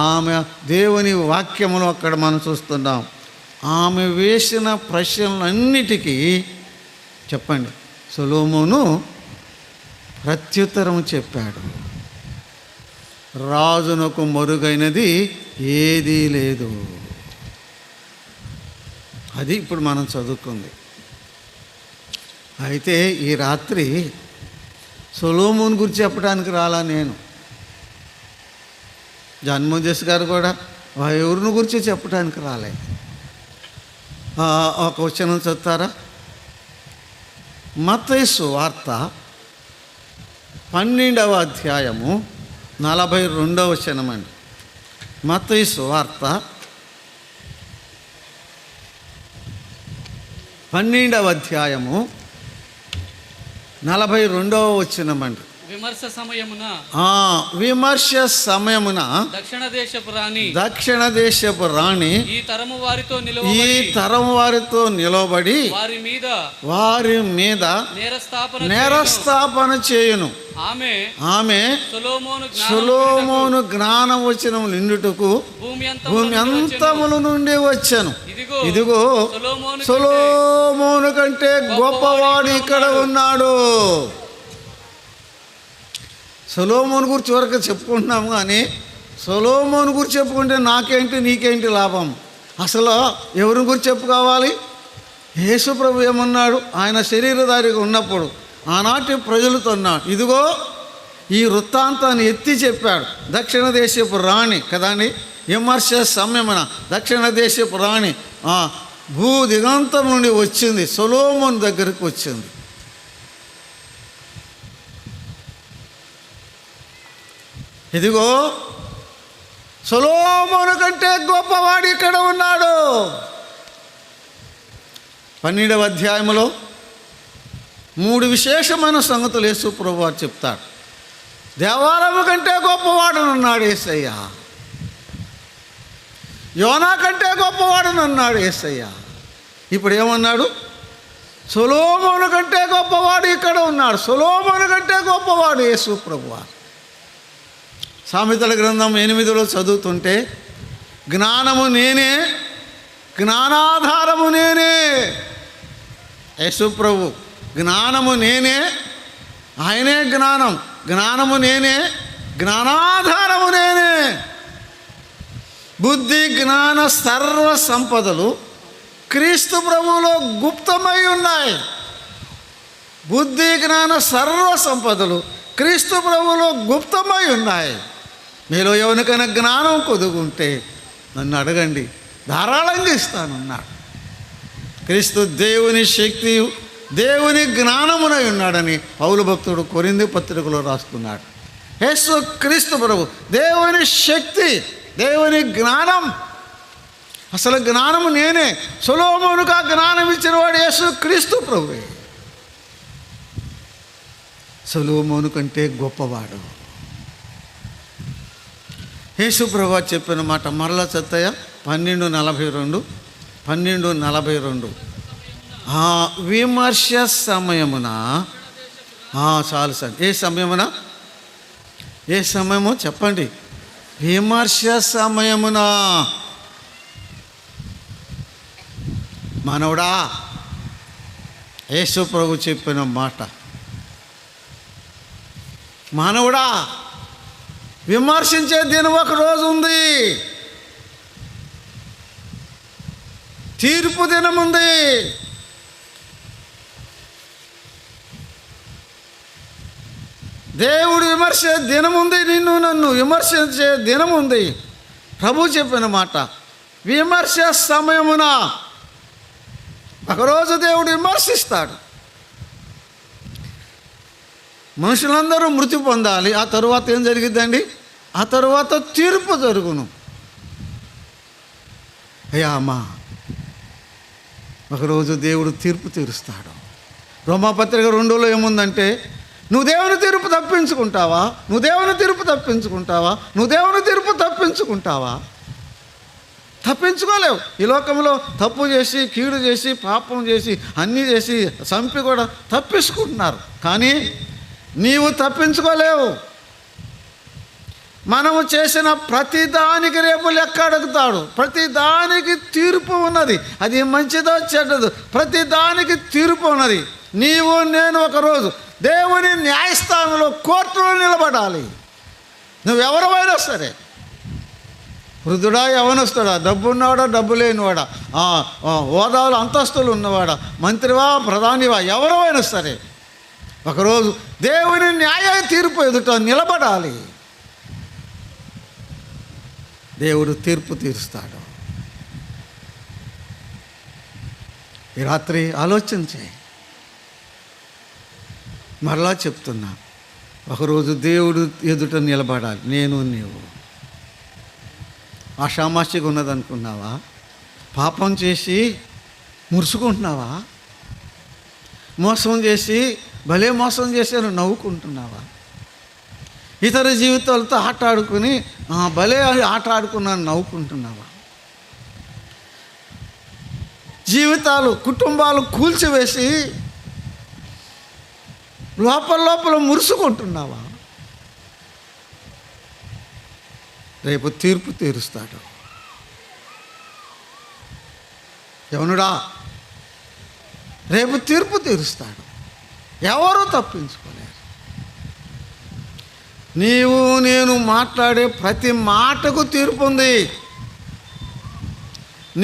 ఆమె దేవుని వాక్యములో అక్కడ మనం చూస్తున్నాం. ఆమె వేసిన ప్రశ్నలన్నిటికీ చెప్పండి సొలొమోను ప్రత్యుత్తరం చెప్పాడు. రాజునకు మరుగైనది ఏదీ లేదు. అది ఇప్పుడు మనం చదువుకుంది. అయితే ఈ రాత్రి సొలొమోను గురించి చెప్పడానికి రాలా నేను. జన్మోజస్ గారు కూడా ఎవరిని గురించి చెప్పడానికి రాలే. ఒక వచనం చదువుతారా? మత్తయి సువార్త 12వ అధ్యాయము 42వ వచనం అండి. మత్తయి సువార్త 12వ అధ్యాయము 42వ వచనం అండి. విమర్శ సమయమున దక్షిణ దేశపు రాణి ఈ తరము వారితో నిలబడి వారి మీద నేరస్థాపన చేయును. ఆమె సొలొమోను జ్ఞానం వచనం నిండుటకు భూమి అంతముల నుండి వచ్చాను. ఇదిగో సొలొమోను కంటే గొప్పవాడు ఇక్కడ ఉన్నాడు. సొలొమోను గురించి వరకు చెప్పుకుంటున్నాము, కానీ సొలొమోను గురించి చెప్పుకుంటే నాకేంటి నీకేంటి లాభం? అసలు ఎవరి గురించి చెప్పుకోవాలి? యేసు ప్రభు ఏమన్నాడు? ఆయన శరీరధారిగా ఉన్నప్పుడు ఆనాటి ప్రజలతో అన్నాడు. ఇదిగో ఈ వృత్తాంతాన్ని ఎత్తి చెప్పాడు. దక్షిణ దేశపు రాణి కదండి, విమర్శ సమయమున దక్షిణ దేశపు రాణి భూ దిగంతం నుండి వచ్చింది, సొలొమోను దగ్గరికి వచ్చింది. ఇదిగో సొలొమోను కంటే గొప్పవాడు ఇక్కడ ఉన్నాడు. 12వ అధ్యాయంలో 3 విశేషమైన సంగతులు యేసు ప్రభువు వారు చెప్తాడు. దేవాలయము కంటే గొప్పవాడునన్నాడు యేసయ్య. యోనా కంటే గొప్పవాడునన్నాడు యేసయ్య. ఇప్పుడు ఏమన్నాడు? సొలొమోను కంటే గొప్పవాడు ఇక్కడ ఉన్నాడు. సొలొమోను కంటే గొప్పవాడు యేసు ప్రభువు వారు. సామెతల గ్రంథం 8లో చదువుతుంటే జ్ఞానము నేనే, జ్ఞానాధారము నేనే. యేసు ప్రభు జ్ఞానము నేనే, ఆయనే జ్ఞానం. జ్ఞానము నేనే, జ్ఞానాధారము నేనే. బుద్ధి జ్ఞాన సర్వ సంపదలు క్రీస్తు ప్రభువులో గుప్తమై ఉన్నాయి. బుద్ధి జ్ఞాన సర్వ సంపదలు క్రీస్తు ప్రభువులో గుప్తమై ఉన్నాయి. మీలో ఎవరికైనా జ్ఞానం కొదుగుంటే నన్ను అడగండి, ధారాళంగా ఇస్తానన్నాడు. క్రీస్తు దేవుని శక్తి, దేవుని జ్ఞానమునై ఉన్నాడని పౌలు భక్తుడు కొరింథీ పత్రికలో రాస్తున్నాడు. యేసు క్రీస్తు ప్రభు దేవుని శక్తి, దేవుని జ్ఞానం. అసలు జ్ఞానము నేనే. సొలొమోనుకు ఆ జ్ఞానం ఇచ్చిన వాడు యేసు క్రీస్తు ప్రభువే. సొలొమోను కంటే గొప్పవాడు. యేసు ప్రభువు చెప్పిన మాట మరలా చత్తయ్య 12:42 12:42. విమర్శ సమయమున చాలు సార్. ఏ సమయమున? ఏ సమయమో చెప్పండి. విమర్శ సమయమున. మనవడా, యేసు ప్రభు చెప్పిన మాట, మానవుడా విమర్శించే దినం ఒక రోజు ఉంది, తీర్పు దినం ఉంది. దేవుడు విమర్శే దినం ఉంది, నిన్ను నన్ను విమర్శించే దినం ఉంది. ప్రభు చెప్పిన మాట, విమర్శ సమయమున ఒకరోజు దేవుడు విమర్శిస్తాడు. మనుషులందరూ మృతి పొందాలి. ఆ తరువాత ఏం జరిగిద్దండి? ఆ తరువాత తీర్పు జరుగును. అయ్యా అమ్మా, ఒకరోజు దేవుడు తీర్పు తీరుస్తాడు. రోమాపత్రిక 2లో ఏముందంటే, నువ్వు దేవుని తీర్పు తప్పించుకుంటావా, నువ్వు దేవుని తీర్పు తప్పించుకుంటావా, నువ్వు దేవుని తీర్పు తప్పించుకుంటావా? తప్పించుకోలేవు. ఈ లోకంలో తప్పు చేసి, కీడు చేసి, పాపం చేసి, అన్నీ చేసి, చంపి కూడా తప్పించుకుంటున్నారు. కానీ నీవు తప్పించుకోలేవు. మనము చేసిన ప్రతి దానికి రేపు లెక్క అడుగుతాడు. ప్రతి దానికి తీర్పు ఉన్నది. అది మంచిదో చెడ్డదో, ప్రతి దానికి తీర్పు ఉన్నది. నీవు నేను ఒకరోజు దేవుని న్యాయస్థానంలో, కోర్టులో నిలబడాలి. నువ్వెవరైనా సరే, వృద్ధుడా యవనస్తుడా, డబ్బు ఉన్నవాడా డబ్బు లేనివాడా, హోదాలు అంతస్తులు ఉన్నవాడా, మంత్రివా ప్రధానివా, ఎవరైనా సరే ఒకరోజు దేవుని న్యాయ తీర్పు ఎదుట నిలబడాలి. దేవుడు తీర్పు తీరుస్తాడు. ఈ రాత్రి ఆలోచన చేయి. మరలా చెప్తున్నా, ఒకరోజు దేవుడు ఎదుట నిలబడాలి. నేను నీవు ఆషామాషిగా ఉన్నదనుకున్నావా? పాపం చేసి మురుసుకుంటున్నావా? మోసం చేసి భలే మోసం చేశాను నవ్వుకుంటున్నావా? ఇతర జీవితాలతో ఆట ఆడుకుని భలే ఆట ఆడుకున్నాను నవ్వుకుంటున్నావా? జీవితాలు, కుటుంబాలు కూల్చివేసి లోపల మురుసుకుంటున్నావా? రేపు తీర్పు తీరుస్తాడు. యవనుడా, రేపు తీర్పు తీరుస్తాడు. ఎవరు తప్పించుకోలేరు. నీవు నేను మాట్లాడే ప్రతి మాటకు తీర్పు ఉంది.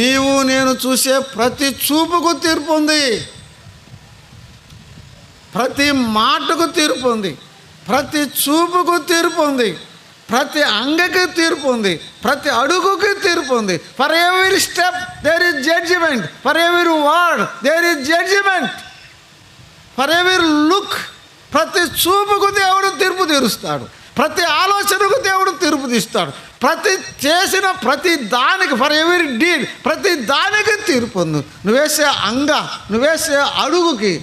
నీవు నేను చూసే ప్రతి చూపుకు తీర్పు ఉంది. ప్రతి మాటకు తీర్పు ఉంది. ప్రతి చూపుకు తీర్పు ఉంది. ప్రతి అంగకి తీర్పు ఉంది. ప్రతి అడుగుకి తీర్పు ఉంది. For every step there is judgement. For every word there is judgement. For every look, ప్రతి చూపుకు దేవుడు తీర్పు తీరుస్తాడు. ప్రతి ఆలోచనకు దేవుడు తీర్పు తీస్తాడు. ప్రతి చేసిన ప్రతి దానికి, ఫర్ ఎవరీ డీడ్, ప్రతి దానికి తీర్పు ఉంది. నువ్వేసే నువ్వేసే అడుగుకి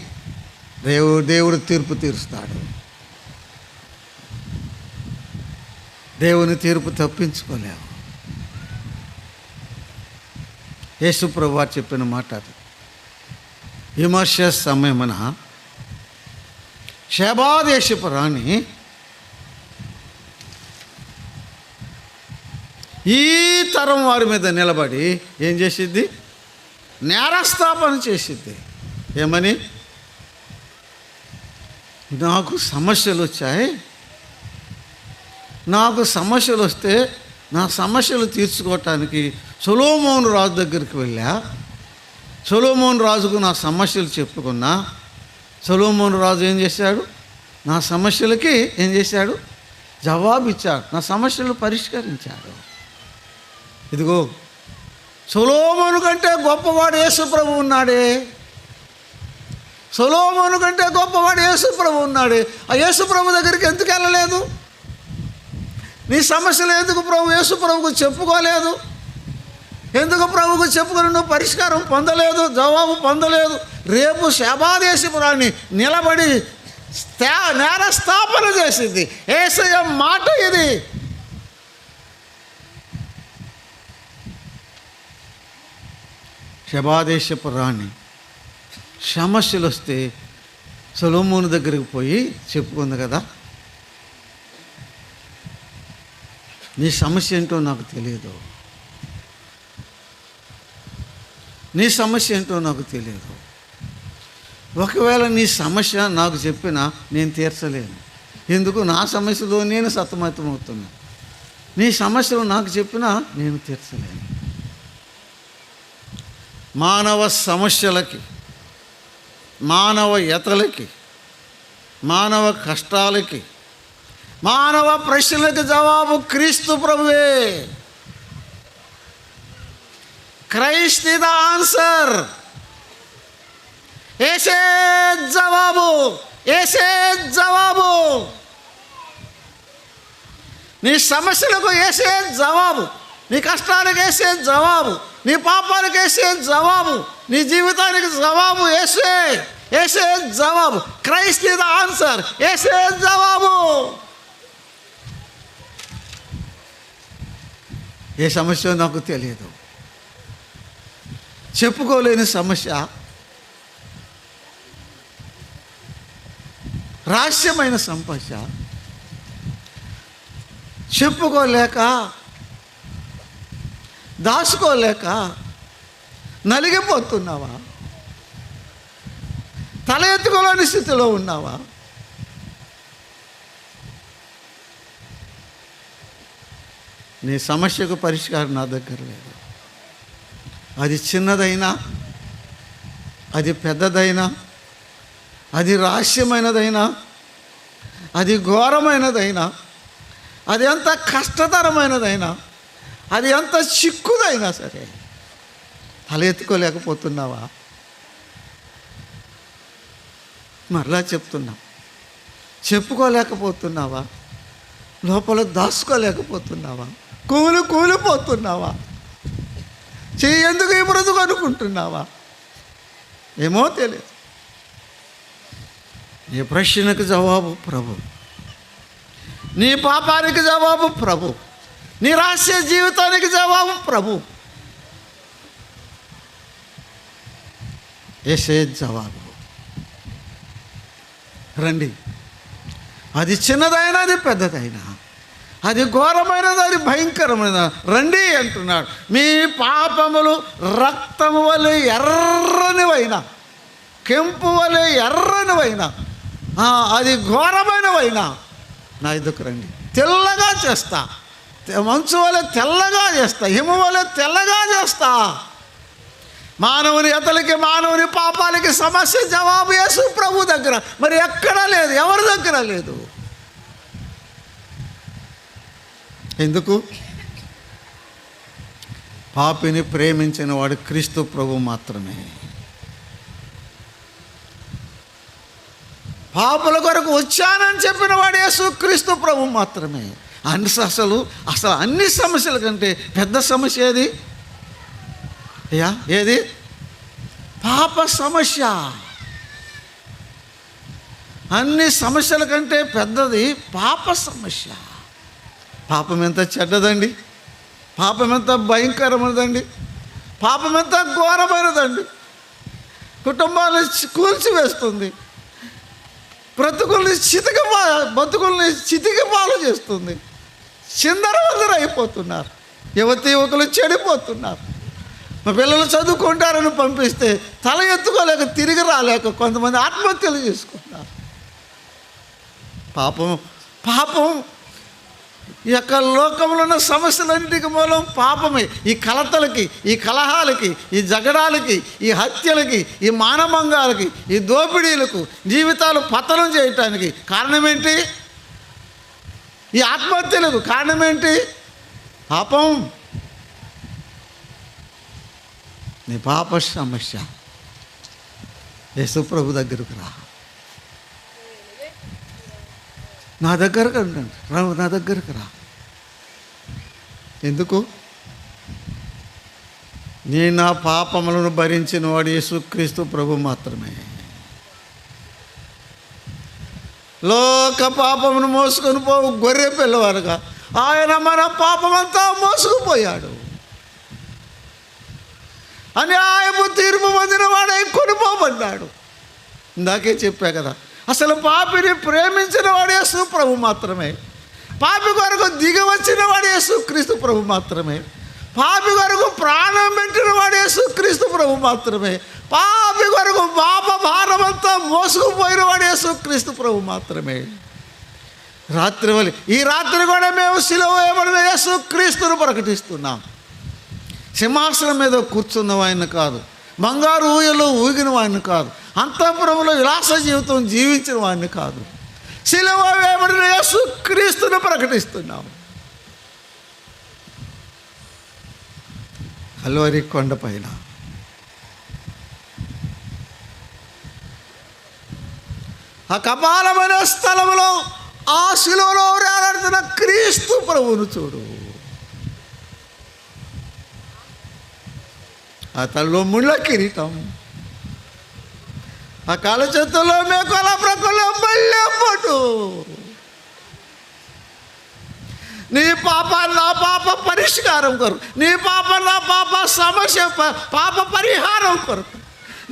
దేవుడు తీర్పు తీరుస్తాడు. దేవుని తీర్పు తప్పించుకోలేవు. యేసు ప్రభువు చెప్పిన మాట అది. విమర్శ సమయమున షేబా దేశపు రాణి ఈ తరం వారి మీద నిలబడి ఏం చేసిద్ది? నేరస్థాపన చేసిద్ది. ఏమని? నాకు సమస్యలు వచ్చాయి, నాకు సమస్యలు వస్తే నా సమస్యలు తీర్చుకోవటానికి సొలొమోను రాజు దగ్గరికి వెళ్ళా. సొలొమోను రాజుకు నా సమస్యలు చెప్పుకున్నా. సొలొమోను రాజు ఏం చేశాడు? నా సమస్యలకి ఏం చేశాడు? జవాబిచ్చాడు. నా సమస్యలు పరిష్కరించాడు. ఇదిగో, సొలొమోను కంటే గొప్పవాడు యేసు ప్రభు ఉన్నాడే. సొలొమోను కంటే గొప్పవాడు యేసు ప్రభు ఉన్నాడే. ఆ యేసు ప్రభు దగ్గరికి ఎందుకు వెళ్ళలేదు? నీ సమస్యలు ఎందుకు ప్రభు యేసు ప్రభుకు చెప్పుకోలేదు? ఎందుకు ప్రభుకు చెప్పుకొని నువ్వు పరిష్కారం పొందలేదు, జవాబు పొందలేదు? రేపు షేబా దేశపు రాణి నిలబడి నేరస్థాపన చేసింది. యేసయ్య మాట ఇది. షేబా దేశపు రాణి సమస్యలు వస్తే సొలొమోను దగ్గరికి పోయి చెప్పుకుంది కదా, నీ సమస్య ఏంటో నాకు తెలియదు, నీ సమస్య ఏంటో నాకు తెలియదు. ఒకవేళ నీ సమస్య నాకు చెప్పినా నేను తీర్చలేను. ఎందుకు? నా సమస్యలో నేను సతమతమవుతున్నా. నీ సమస్యలు నాకు చెప్పినా నేను తీర్చలేను. మానవ సమస్యలకి, మానవ యతలకి, మానవ కష్టాలకి, మానవ ప్రశ్నలకు జవాబు క్రీస్తు ప్రభువే. Christ is the answer. యేసే జవాబు, యేసే జవాబు. నీ సమస్యలకు వేసే జవాబు, నీ కష్టాలకు వేసే జవాబు, నీ పాపాలకు వేసే జవాబు, నీ జీవితానికి జవాబు వేసే జవాబు. Christ is the answer. వేసే జవాబు. ఏ సమస్య నాకు తెలియదు, చెప్పుకోలేని సమస్య, రహస్యమైన సమస్య, చెప్పుకోలేక దాచుకోలేక నలిగిపోతున్నావా? తల ఎత్తుకోలేని స్థితిలో ఉన్నావా? నీ సమస్యకు పరిష్కారం నా దగ్గర లేదు. అది చిన్నదైనా, అది పెద్దదైనా, అది రహస్యమైనదైనా, అది ఘోరమైనదైనా, అది ఎంత కష్టతరమైనదైనా, అది ఎంత చిక్కుదైనా సరే తల ఎత్తుకోలేకపోతున్నావా? మరలా చెప్తున్నా, చెప్పుకోలేకపోతున్నావా? లోపల దాచుకోలేకపోతున్నావా? కూలిపోతున్నావా? ఎందుకు ఈ బ్రతుకు అనుకుంటున్నావా? ఏమో తెలియదు. నీ ప్రశ్నకు జవాబు ప్రభు, నీ పాపానికి జవాబు ప్రభు, నీ రహస్య జీవితానికి జవాబు ప్రభు. యేసే జవాబు. రండి. అది చిన్నదైనా, అది పెద్దదైనా, అది ఘోరమైనది, అది భయంకరమైన, రండి అంటున్నాడు. మీ పాపములు రక్తము వలె ఎర్రనివైనా, కెంపు వలె ఎర్రనివైనా, అది ఘోరమైనవైనా నా ఎదుకు రండి. తెల్లగా చేస్తా, మంచు వలె తెల్లగా చేస్తా, హిమ వలె తెల్లగా చేస్తా. మానవుని అతలకి, మానవుని పాపాలకి సమస్య జవాబు యేసు ప్రభు దగ్గర. మరి ఎక్కడా లేదు, ఎవరి దగ్గర లేదు. ఎందుకు? పాపిని ప్రేమించిన వాడు క్రీస్తు ప్రభు మాత్రమే. పాపుల కొరకు వచ్చానని చెప్పిన వాడు యేసు క్రీస్తు ప్రభు మాత్రమే. అసలు అన్ని సమస్యల కంటే పెద్ద సమస్య ఏది? ఏది? పాప సమస్య. అన్ని సమస్యల కంటే పెద్దది పాప సమస్య. పాపం ఎంత చెడ్డదండి, పాపం ఎంత భయంకరమైనదండి, పాపం ఎంత ఘోరమైనదండి. కుటుంబాన్ని కూల్చివేస్తుంది, బతుకుల్ని చితికిపాలు చేస్తుంది. చిందరవందర అయిపోతున్నారు, యువకులు చెడిపోతున్నారు. మా పిల్లలు చదువుకుంటారని పంపిస్తే తల ఎత్తుకోలేక, తిరిగి రాలేక కొంతమంది ఆత్మహత్యలు చేసుకుంటున్నారు. పాపం ఈ యొక్క లోకంలో ఉన్న సమస్యలన్నిటికీ మూలం పాపమే. ఈ కలతలకి, ఈ కలహాలకి, ఈ జగడాలకి, ఈ హత్యలకి, ఈ మానభంగాలకి, ఈ దోపిడీలకు, జీవితాలు పతనం చేయటానికి కారణమేంటి? ఈ ఆత్మహత్యలకు కారణమేంటి? పాపం. నీ పాప సమస్య యేసు ప్రభు దగ్గరకు రా. నా దగ్గరకు నా దగ్గరకు రా. ఎందుకు? నా పాపములను భరించిన వాడు యేసుక్రీస్తు ప్రభు మాత్రమే. లోక పాపమును మోసుకొని పోవు గొర్రె పిల్లవారుగా ఆయన మన పాపమంతా మోసుకుపోయాడు. అన్యాయపు తీర్పు పొందిన వాడై కొనిపోబడ్డాడు. ఇందాకే చెప్పా కదా, అసలు పాపిని ప్రేమించిన వాడు యేసు ప్రభు మాత్రమే. పాపి కొరకు దిగి వచ్చిన వాడు యేసు క్రీస్తు ప్రభు మాత్రమే. పాపి కొరకు ప్రాణం పెట్టిన వాడు యేసు క్రీస్తు ప్రభు మాత్రమే. పాపి కొరకు పాప భారమంతా మోసుకుపోయిన వాడు యేసు క్రీస్తు ప్రభు మాత్రమే. ఈ రాత్రి కూడా మేము సిలువ వేయబడిన యేసు క్రీస్తును ప్రకటిస్తున్నాం. సింహాసనం మీద కూర్చున్న వాడిని కాదు, బంగారు ఊయలో ఊగిన వాడిని కాదు, అంతఃపురంలో విలాస జీవితం జీవించిన వాడిని కాదు, సిలువ వేయబడిన యేసు క్రీస్తును ప్రకటిస్తున్నాం. కల్వరి కొండపైన ఆ కపాలమైన స్థలంలో ఆ శిలువలో వేలాడుతున్న క్రీస్తు ప్రభువును చూడు. ఆ తలలో ముళ్ళ కిరీటం, ఆ కాళ్ళ చేతుల్లో మేకల ప్రకల్లో బల్లె పట్టు. నీ పాప నా పాప పరిష్కారం కొరకు, నీ పాప నా పాప సమస్య పాప పరిహారం కొరకు,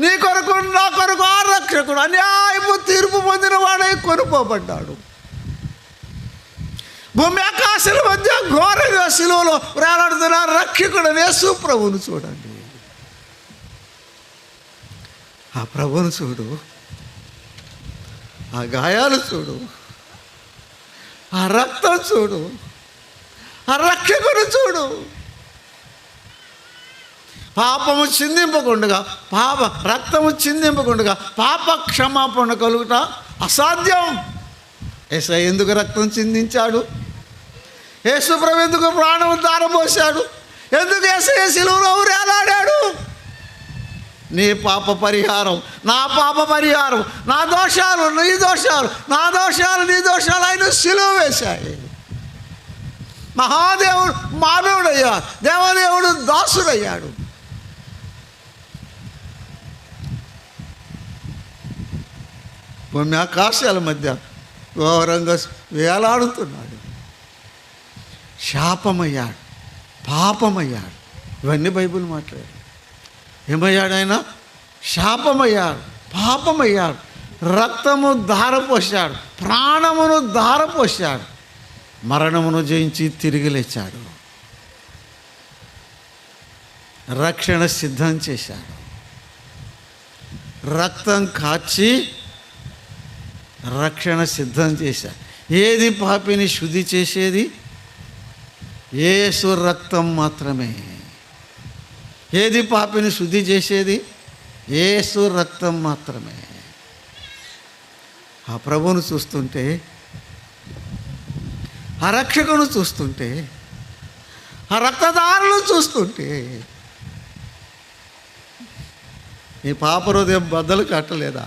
నీ కొరకు నా కొరకు ఆ రక్షకుడు అన్యాయపు తీర్పు పొందిన వాడై కొనుక్కోబడ్డాడు. భూమి ఆకాశాల మధ్య ఘోరంగా శిలువలో వేలాడుతున్న రక్షకుడు యేసు ప్రభువును చూడండి. ఆ ప్రభువును చూడు, ఆ గాయాలు చూడు, ఆ రక్తం చూడు, ఆ రక్షకుడు చూడు. పాపము చిందింపకుండగా, రక్తము చిందింపకుండగా పాప క్షమాపణ కలుగుట అసాధ్యం. యేసయ్య ఎందుకు రక్తం చిందించాడు? యేసు ప్రభు ఎందుకు ప్రాణం ధారపోశాడు? ఎందుకు యేసయ్య శిలువలో వేలాడాడు? నీ పాప పరిహారం, నా పాప పరిహారం, నా దోషాలు నీ దోషాలు, నా దోషాలు నీ దోషాలు ఆయన శిలువ వేశాయి. మహాదేవుడు మానవుడయ్యాడు, దేవదేవుడు దాసుడయ్యాడు. భూమి ఆకాశాల మధ్య ఘోరంగా వేలాడుతున్నాడు. శాపమయ్యాడు, పాపమయ్యాడు. ఇవన్నీ బైబిల్ మాట్లాడాడు. ఏమయ్యాడు ఆయన? శాపమయ్యాడు, పాపమయ్యాడు, రక్తము ధారపోశాడు, ప్రాణమును ధారపోశాడు, మరణమును జయించి తిరిగి లేచాడు, రక్షణ సిద్ధం చేశాడు. రక్తం కార్చి రక్షణ సిద్ధం చేశాడు. ఏది పాపిని శుద్ధి చేసేది? యేసు రక్తం మాత్రమే. ఏది పాపిని శుద్ధి చేసేది? యేసు రక్తం మాత్రమే. ఆ ప్రభువును చూస్తుంటే, ఆ రక్షకును చూస్తుంటే, ఆ రక్తదారులను చూస్తుంటే నీ పాప హృదయం బద్దలు కట్టలేదా?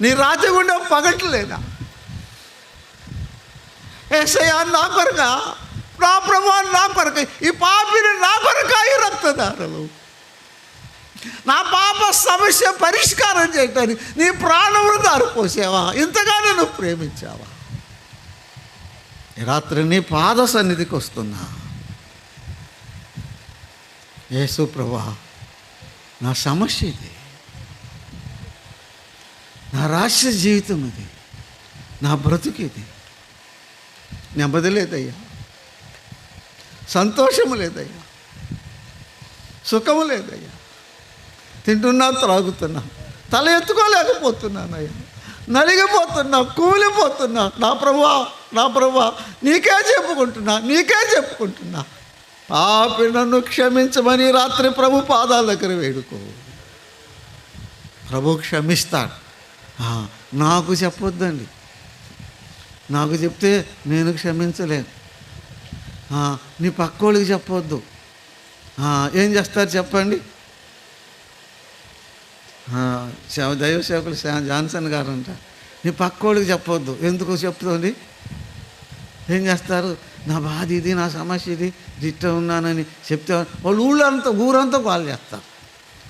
నీ రాజగుండం పగట్లేదా? యేసయ్యా నా కొరక, నా ప్రభువా నా కొరక, ఈ పాపిని నా కొరక ఈ రక్తదారులు, నా పాప సమస్య పరిష్కారం చేయటానికి నీ ప్రాణములు దారిపోసావా? ఇంతగానో నువ్వు ప్రేమించావా? ఈ రాత్రి నీ పాద సన్నిధికి వస్తున్నా. యేసు ప్రభువా, నా సమస్య ఇది, నా రహస్య జీవితం ఇది, నా బ్రతుకు ఇది. నెమ్మది లేదయ్యా, సంతోషము లేదయ్యా, సుఖము లేదయ్యా. తింటున్నా, త్రాగుతున్నా, తల ఎత్తుకోలేకపోతున్నానయ్యా, నలిగిపోతున్నా, కూలిపోతున్నా. నా ప్రభువా, నా ప్రభువా, నీకే చెప్పుకుంటున్నా. పాపి నన్ను క్షమించమని రాత్రి ప్రభు పాదాల దగ్గర వేడుకో. ప్రభు క్షమిస్తాడు. నాకు చెప్పొద్దండి, నాకు చెప్తే నేను క్షమించలేను. నీ పక్కోళ్ళకి చెప్పొద్దు. ఏం చేస్తారు చెప్పండి? దైవ సేవకులు జాన్సన్ గారు అంట, నీ పక్కోళ్ళకి చెప్పొద్దు. ఎందుకు చెప్తుంది? ఏం చేస్తారు? నా బాధ ఇది, నా సమస్య ఇది, దిట్ట ఉన్నానని చెప్తే వాళ్ళు ఊరంతా కాల్ చేస్తారు.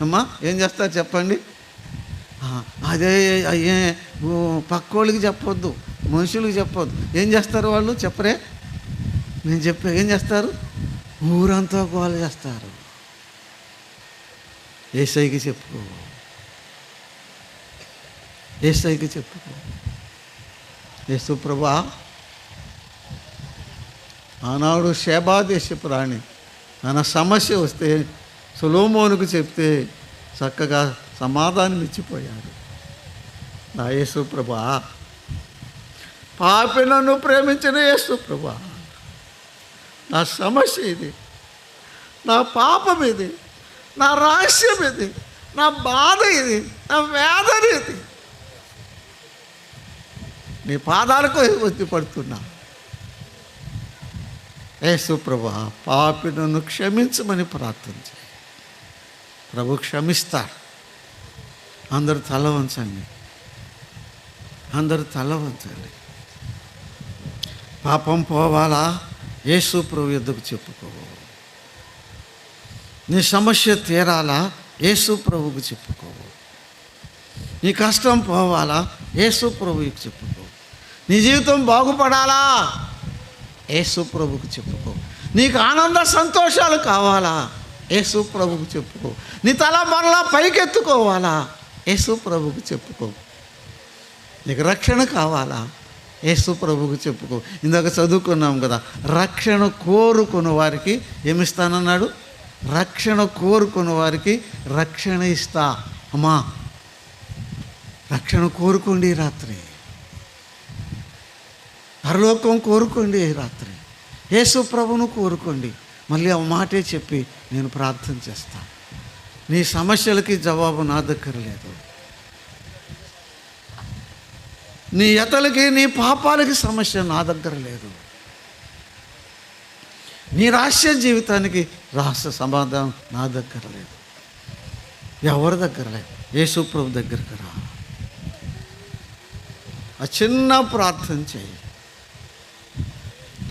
అమ్మా ఏం చేస్తారు చెప్పండి? అదే అయ్యే పక్కోళ్ళకి చెప్పొద్దు, మనుషులకి చెప్పొద్దు. ఏం చేస్తారు వాళ్ళు? చెప్పరే? నేను ఏం చేస్తారు? ఊరంతా కాల్ చేస్తారు. యేసయ్యకి చెప్పుకో, యేసయ్యకి చెప్పుకో. యేసు ప్రభువా, ఆనాడు షేబా దేశపు రాణి తన సమస్య వస్తే సొలొమోనుకు చెప్తే చక్కగా సమాధానం ఇచ్చిపోయాడు. నా యేసు ప్రభువా, పాపి నన్ను ప్రేమించిన యేసు ప్రభువా, నా సమస్య ఇది, నా పాపం ఇది, నా రహస్యం ఇది, నా బాధ ఇది, నా వేదన ఇది. నీ పాదాలకు వచ్చి పడుతున్నా. యేసు ప్రభువా, పాపి నన్ను క్షమించమని ప్రార్థించి ప్రభు క్షమిస్తాడు. అందరూ తల వంచండి. అందరూ తల వంచండి. పాపం పోవాలా? యేసు ప్రభు యొద్దకు చెప్పుకో. నీ సమస్య తీరాలా? యేసు ప్రభువుకు చెప్పుకో. నీ కష్టం పోవాలా? యేసు ప్రభువుకి చెప్పుకో. నీ జీవితం బాగుపడాలా? యేసు ప్రభువుకు చెప్పుకో. నీకు ఆనంద సంతోషాలు కావాలా? యేసు ప్రభువుకు చెప్పుకో. నీ తల మరలా పైకెత్తుకోవాలా? యేసు ప్రభువుకు చెప్పుకో. నీకు రక్షణ కావాలా? యేసు ప్రభువుకు చెప్పుకో. ఇందాక చదువుకున్నాం కదా, రక్షణ కోరుకున్న వారికి ఏమిస్తానన్నాడు? రక్షణ కోరుకున్న వారికి రక్షణ ఇస్తా. అమ్మా, రక్షణ కోరుకోండి ఈ రాత్రి. పరలోకం కోరుకోండి ఈ రాత్రి. యేసు ప్రభువును కోరుకోండి. మళ్ళీ ఆ మాటే చెప్పి నేను ప్రార్థన చేస్తాను. నీ సమస్యలకి జవాబు నా దగ్గర లేదు. నీ యతలకి, నీ పాపాలకి సమస్య నా దగ్గర లేదు. నీ రహస్య జీవితానికి రహస్య సమాధానం నా దగ్గర లేదు. ఎవరి దగ్గర లేదు? యేసు ప్రభు దగ్గరికి రా. ఆ చిన్న ప్రార్థన చేయి.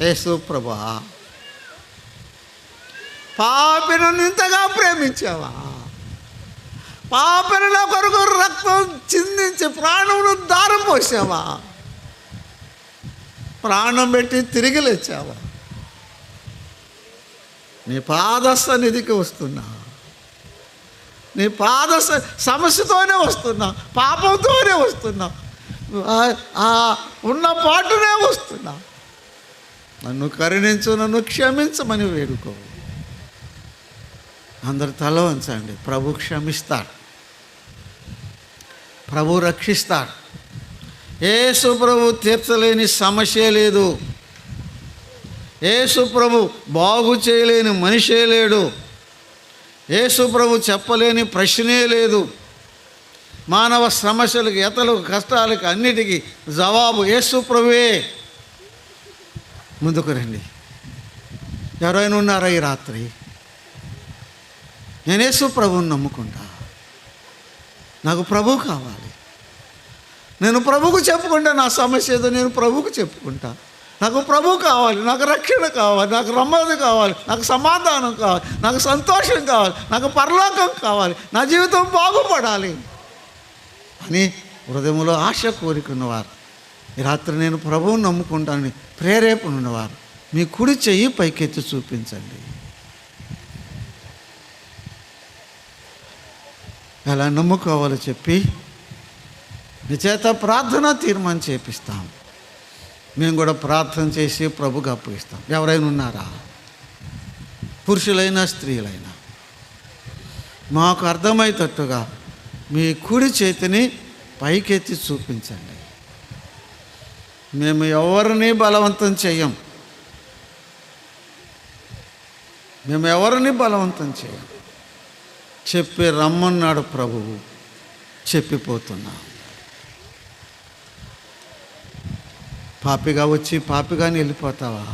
యేసు ప్రభా, పాపిని ఇంతగా ప్రేమించావా? పాపిని నా కొరకు రక్తం చిందించి ప్రాణమును దారం పోసావా? ప్రాణం పెట్టి తిరిగి లేచావా? నీ పాద సన్నిధికి వస్తున్నా. నీ పాద సమస్యతోనే వస్తున్నా, పాపంతోనే వస్తున్నా, ఉన్న పాటునే వస్తున్నా. నన్ను కరుణించు, నన్ను క్షమించమని వేడుకో. అందరు తల వంచండి. ప్రభు క్షమిస్తాడు, ప్రభు రక్షిస్తాడు. యేసు ప్రభు తీర్చలేని సమస్య లేదు. యేసు ప్రభు బాగు చేయలేని మనిషే లేడు. యేసు ప్రభు చెప్పలేని ప్రశ్నే లేదు. మానవ సమస్యలకు, యతలకు, కష్టాలకు అన్నిటికీ జవాబు యేసు ప్రభువే. ముందుకు రండి. ఎవరైనా ఉన్నారా ఈ రాత్రి? నేను యేసు ప్రభువుని నమ్ముకుంటా, నాకు ప్రభు కావాలి, నేను ప్రభువుకు చెప్పుకుంటా. నా సమస్య ఏదో నేను ప్రభువుకు చెప్పుకుంటా. నాకు ప్రభు కావాలి, నాకు రక్షణ కావాలి, నాకు రమ్మది కావాలి, నాకు సమాధానం కావాలి, నాకు సంతోషం కావాలి, నాకు పరలోకం కావాలి, నా జీవితం బాగుపడాలి అని హృదయంలో ఆశ కోరుకున్నవారు, ఈ రాత్రి నేను ప్రభువుని నమ్ముకుంటానని ప్రేరేపణ ఉన్నవారు, మీ కుడి చెయ్యి పైకెత్తి చూపించండి. ఎలా నమ్ముకోవాలో చెప్పి నీ చేత ప్రార్థన తీర్మానం చేపిస్తాం. మేము కూడా ప్రార్థన చేసి ప్రభుకి అప్పగిస్తాం. ఎవరైనా ఉన్నారా? పురుషులైనా స్త్రీలైనా మాకు అర్థమయ్యేటట్టుగా మీ కుడి చేతిని పైకెత్తి చూపించండి. మేము ఎవరిని బలవంతం చేయం, మేము ఎవరిని బలవంతం చేయం. చెప్పి రమ్మన్నాడు ప్రభువు, చెప్పిపోతున్నా. పాపిగా వచ్చి పాపిగాని వెళ్ళిపోతావా?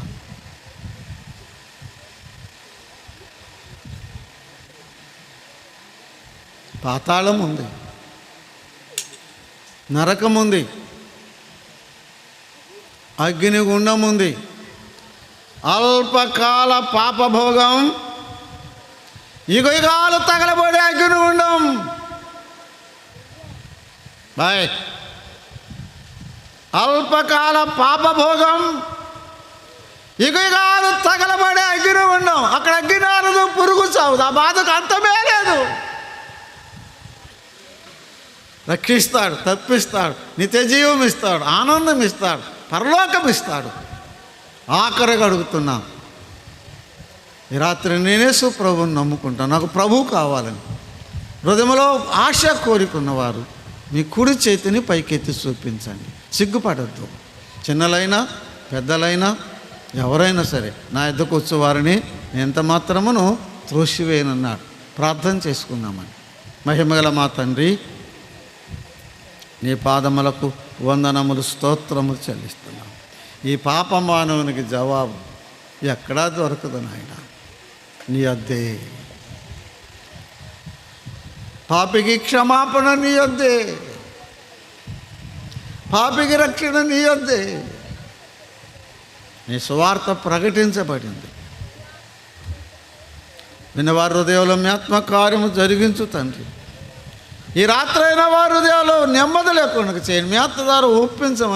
పాతాళం ఉంది, నరకం ఉంది, అగ్నిగుండం ఉంది, అల్పకాల పాపభోగం, యుగాలు తగలబడే అగ్నిగుండం. బాయ్, అల్పకాల పాపభోగం, యుగాలు తగలబడే అగ్నిగుండం. అక్కడ అగ్ని ఆరదు, పురుగు చావుదు, ఆ బాధకు అంతమే లేదు. రక్షిస్తాడు, తప్పిస్తాడు, నిత్య జీవం ఇస్తాడు, ఆనందం ఇస్తాడు, పరలోకం ఇస్తాడు. ఆఖరిగా అడుగుతున్నా, ఈ రాత్రి నేనే ప్రభువుని నమ్ముకుంటాను, నాకు ప్రభువు కావాలని హృదయంలో ఆశ కోరుకున్నవారు మీ కుడి చేతిని పైకెత్తి చూపించండి. సిగ్గుపడద్దు. చిన్నలైనా పెద్దలైనా ఎవరైనా సరే నా ఎద్దకు వచ్చేవారిని ఎంత మాత్రమును త్రోసివేయనన్నాడు. ప్రార్థన చేసుకుందామని. మహిమగల మా తండ్రి, నీ పాదములకు వందనములు, స్తోత్రములు చెల్లిస్తున్నాం. ఈ పాప మానవునికి జవాబు ఎక్కడా దొరకదు నాయన, నీ అద్దే. పాపికి క్షమాపణ నీ అద్దే. పాపికి రక్షణ నీయొద్దే. నీ సువార్త ప్రకటించబడింది. విన్నవారి హృదయంలో మీ ఆత్మ కార్యము జరిగించు తండ్రి. ఈ రాత్రైనా వారి హృదయాల్లో నెమ్మది లేకుండా చేయండి. మీ ఆత్మ ద్వారా ఒప్పించమని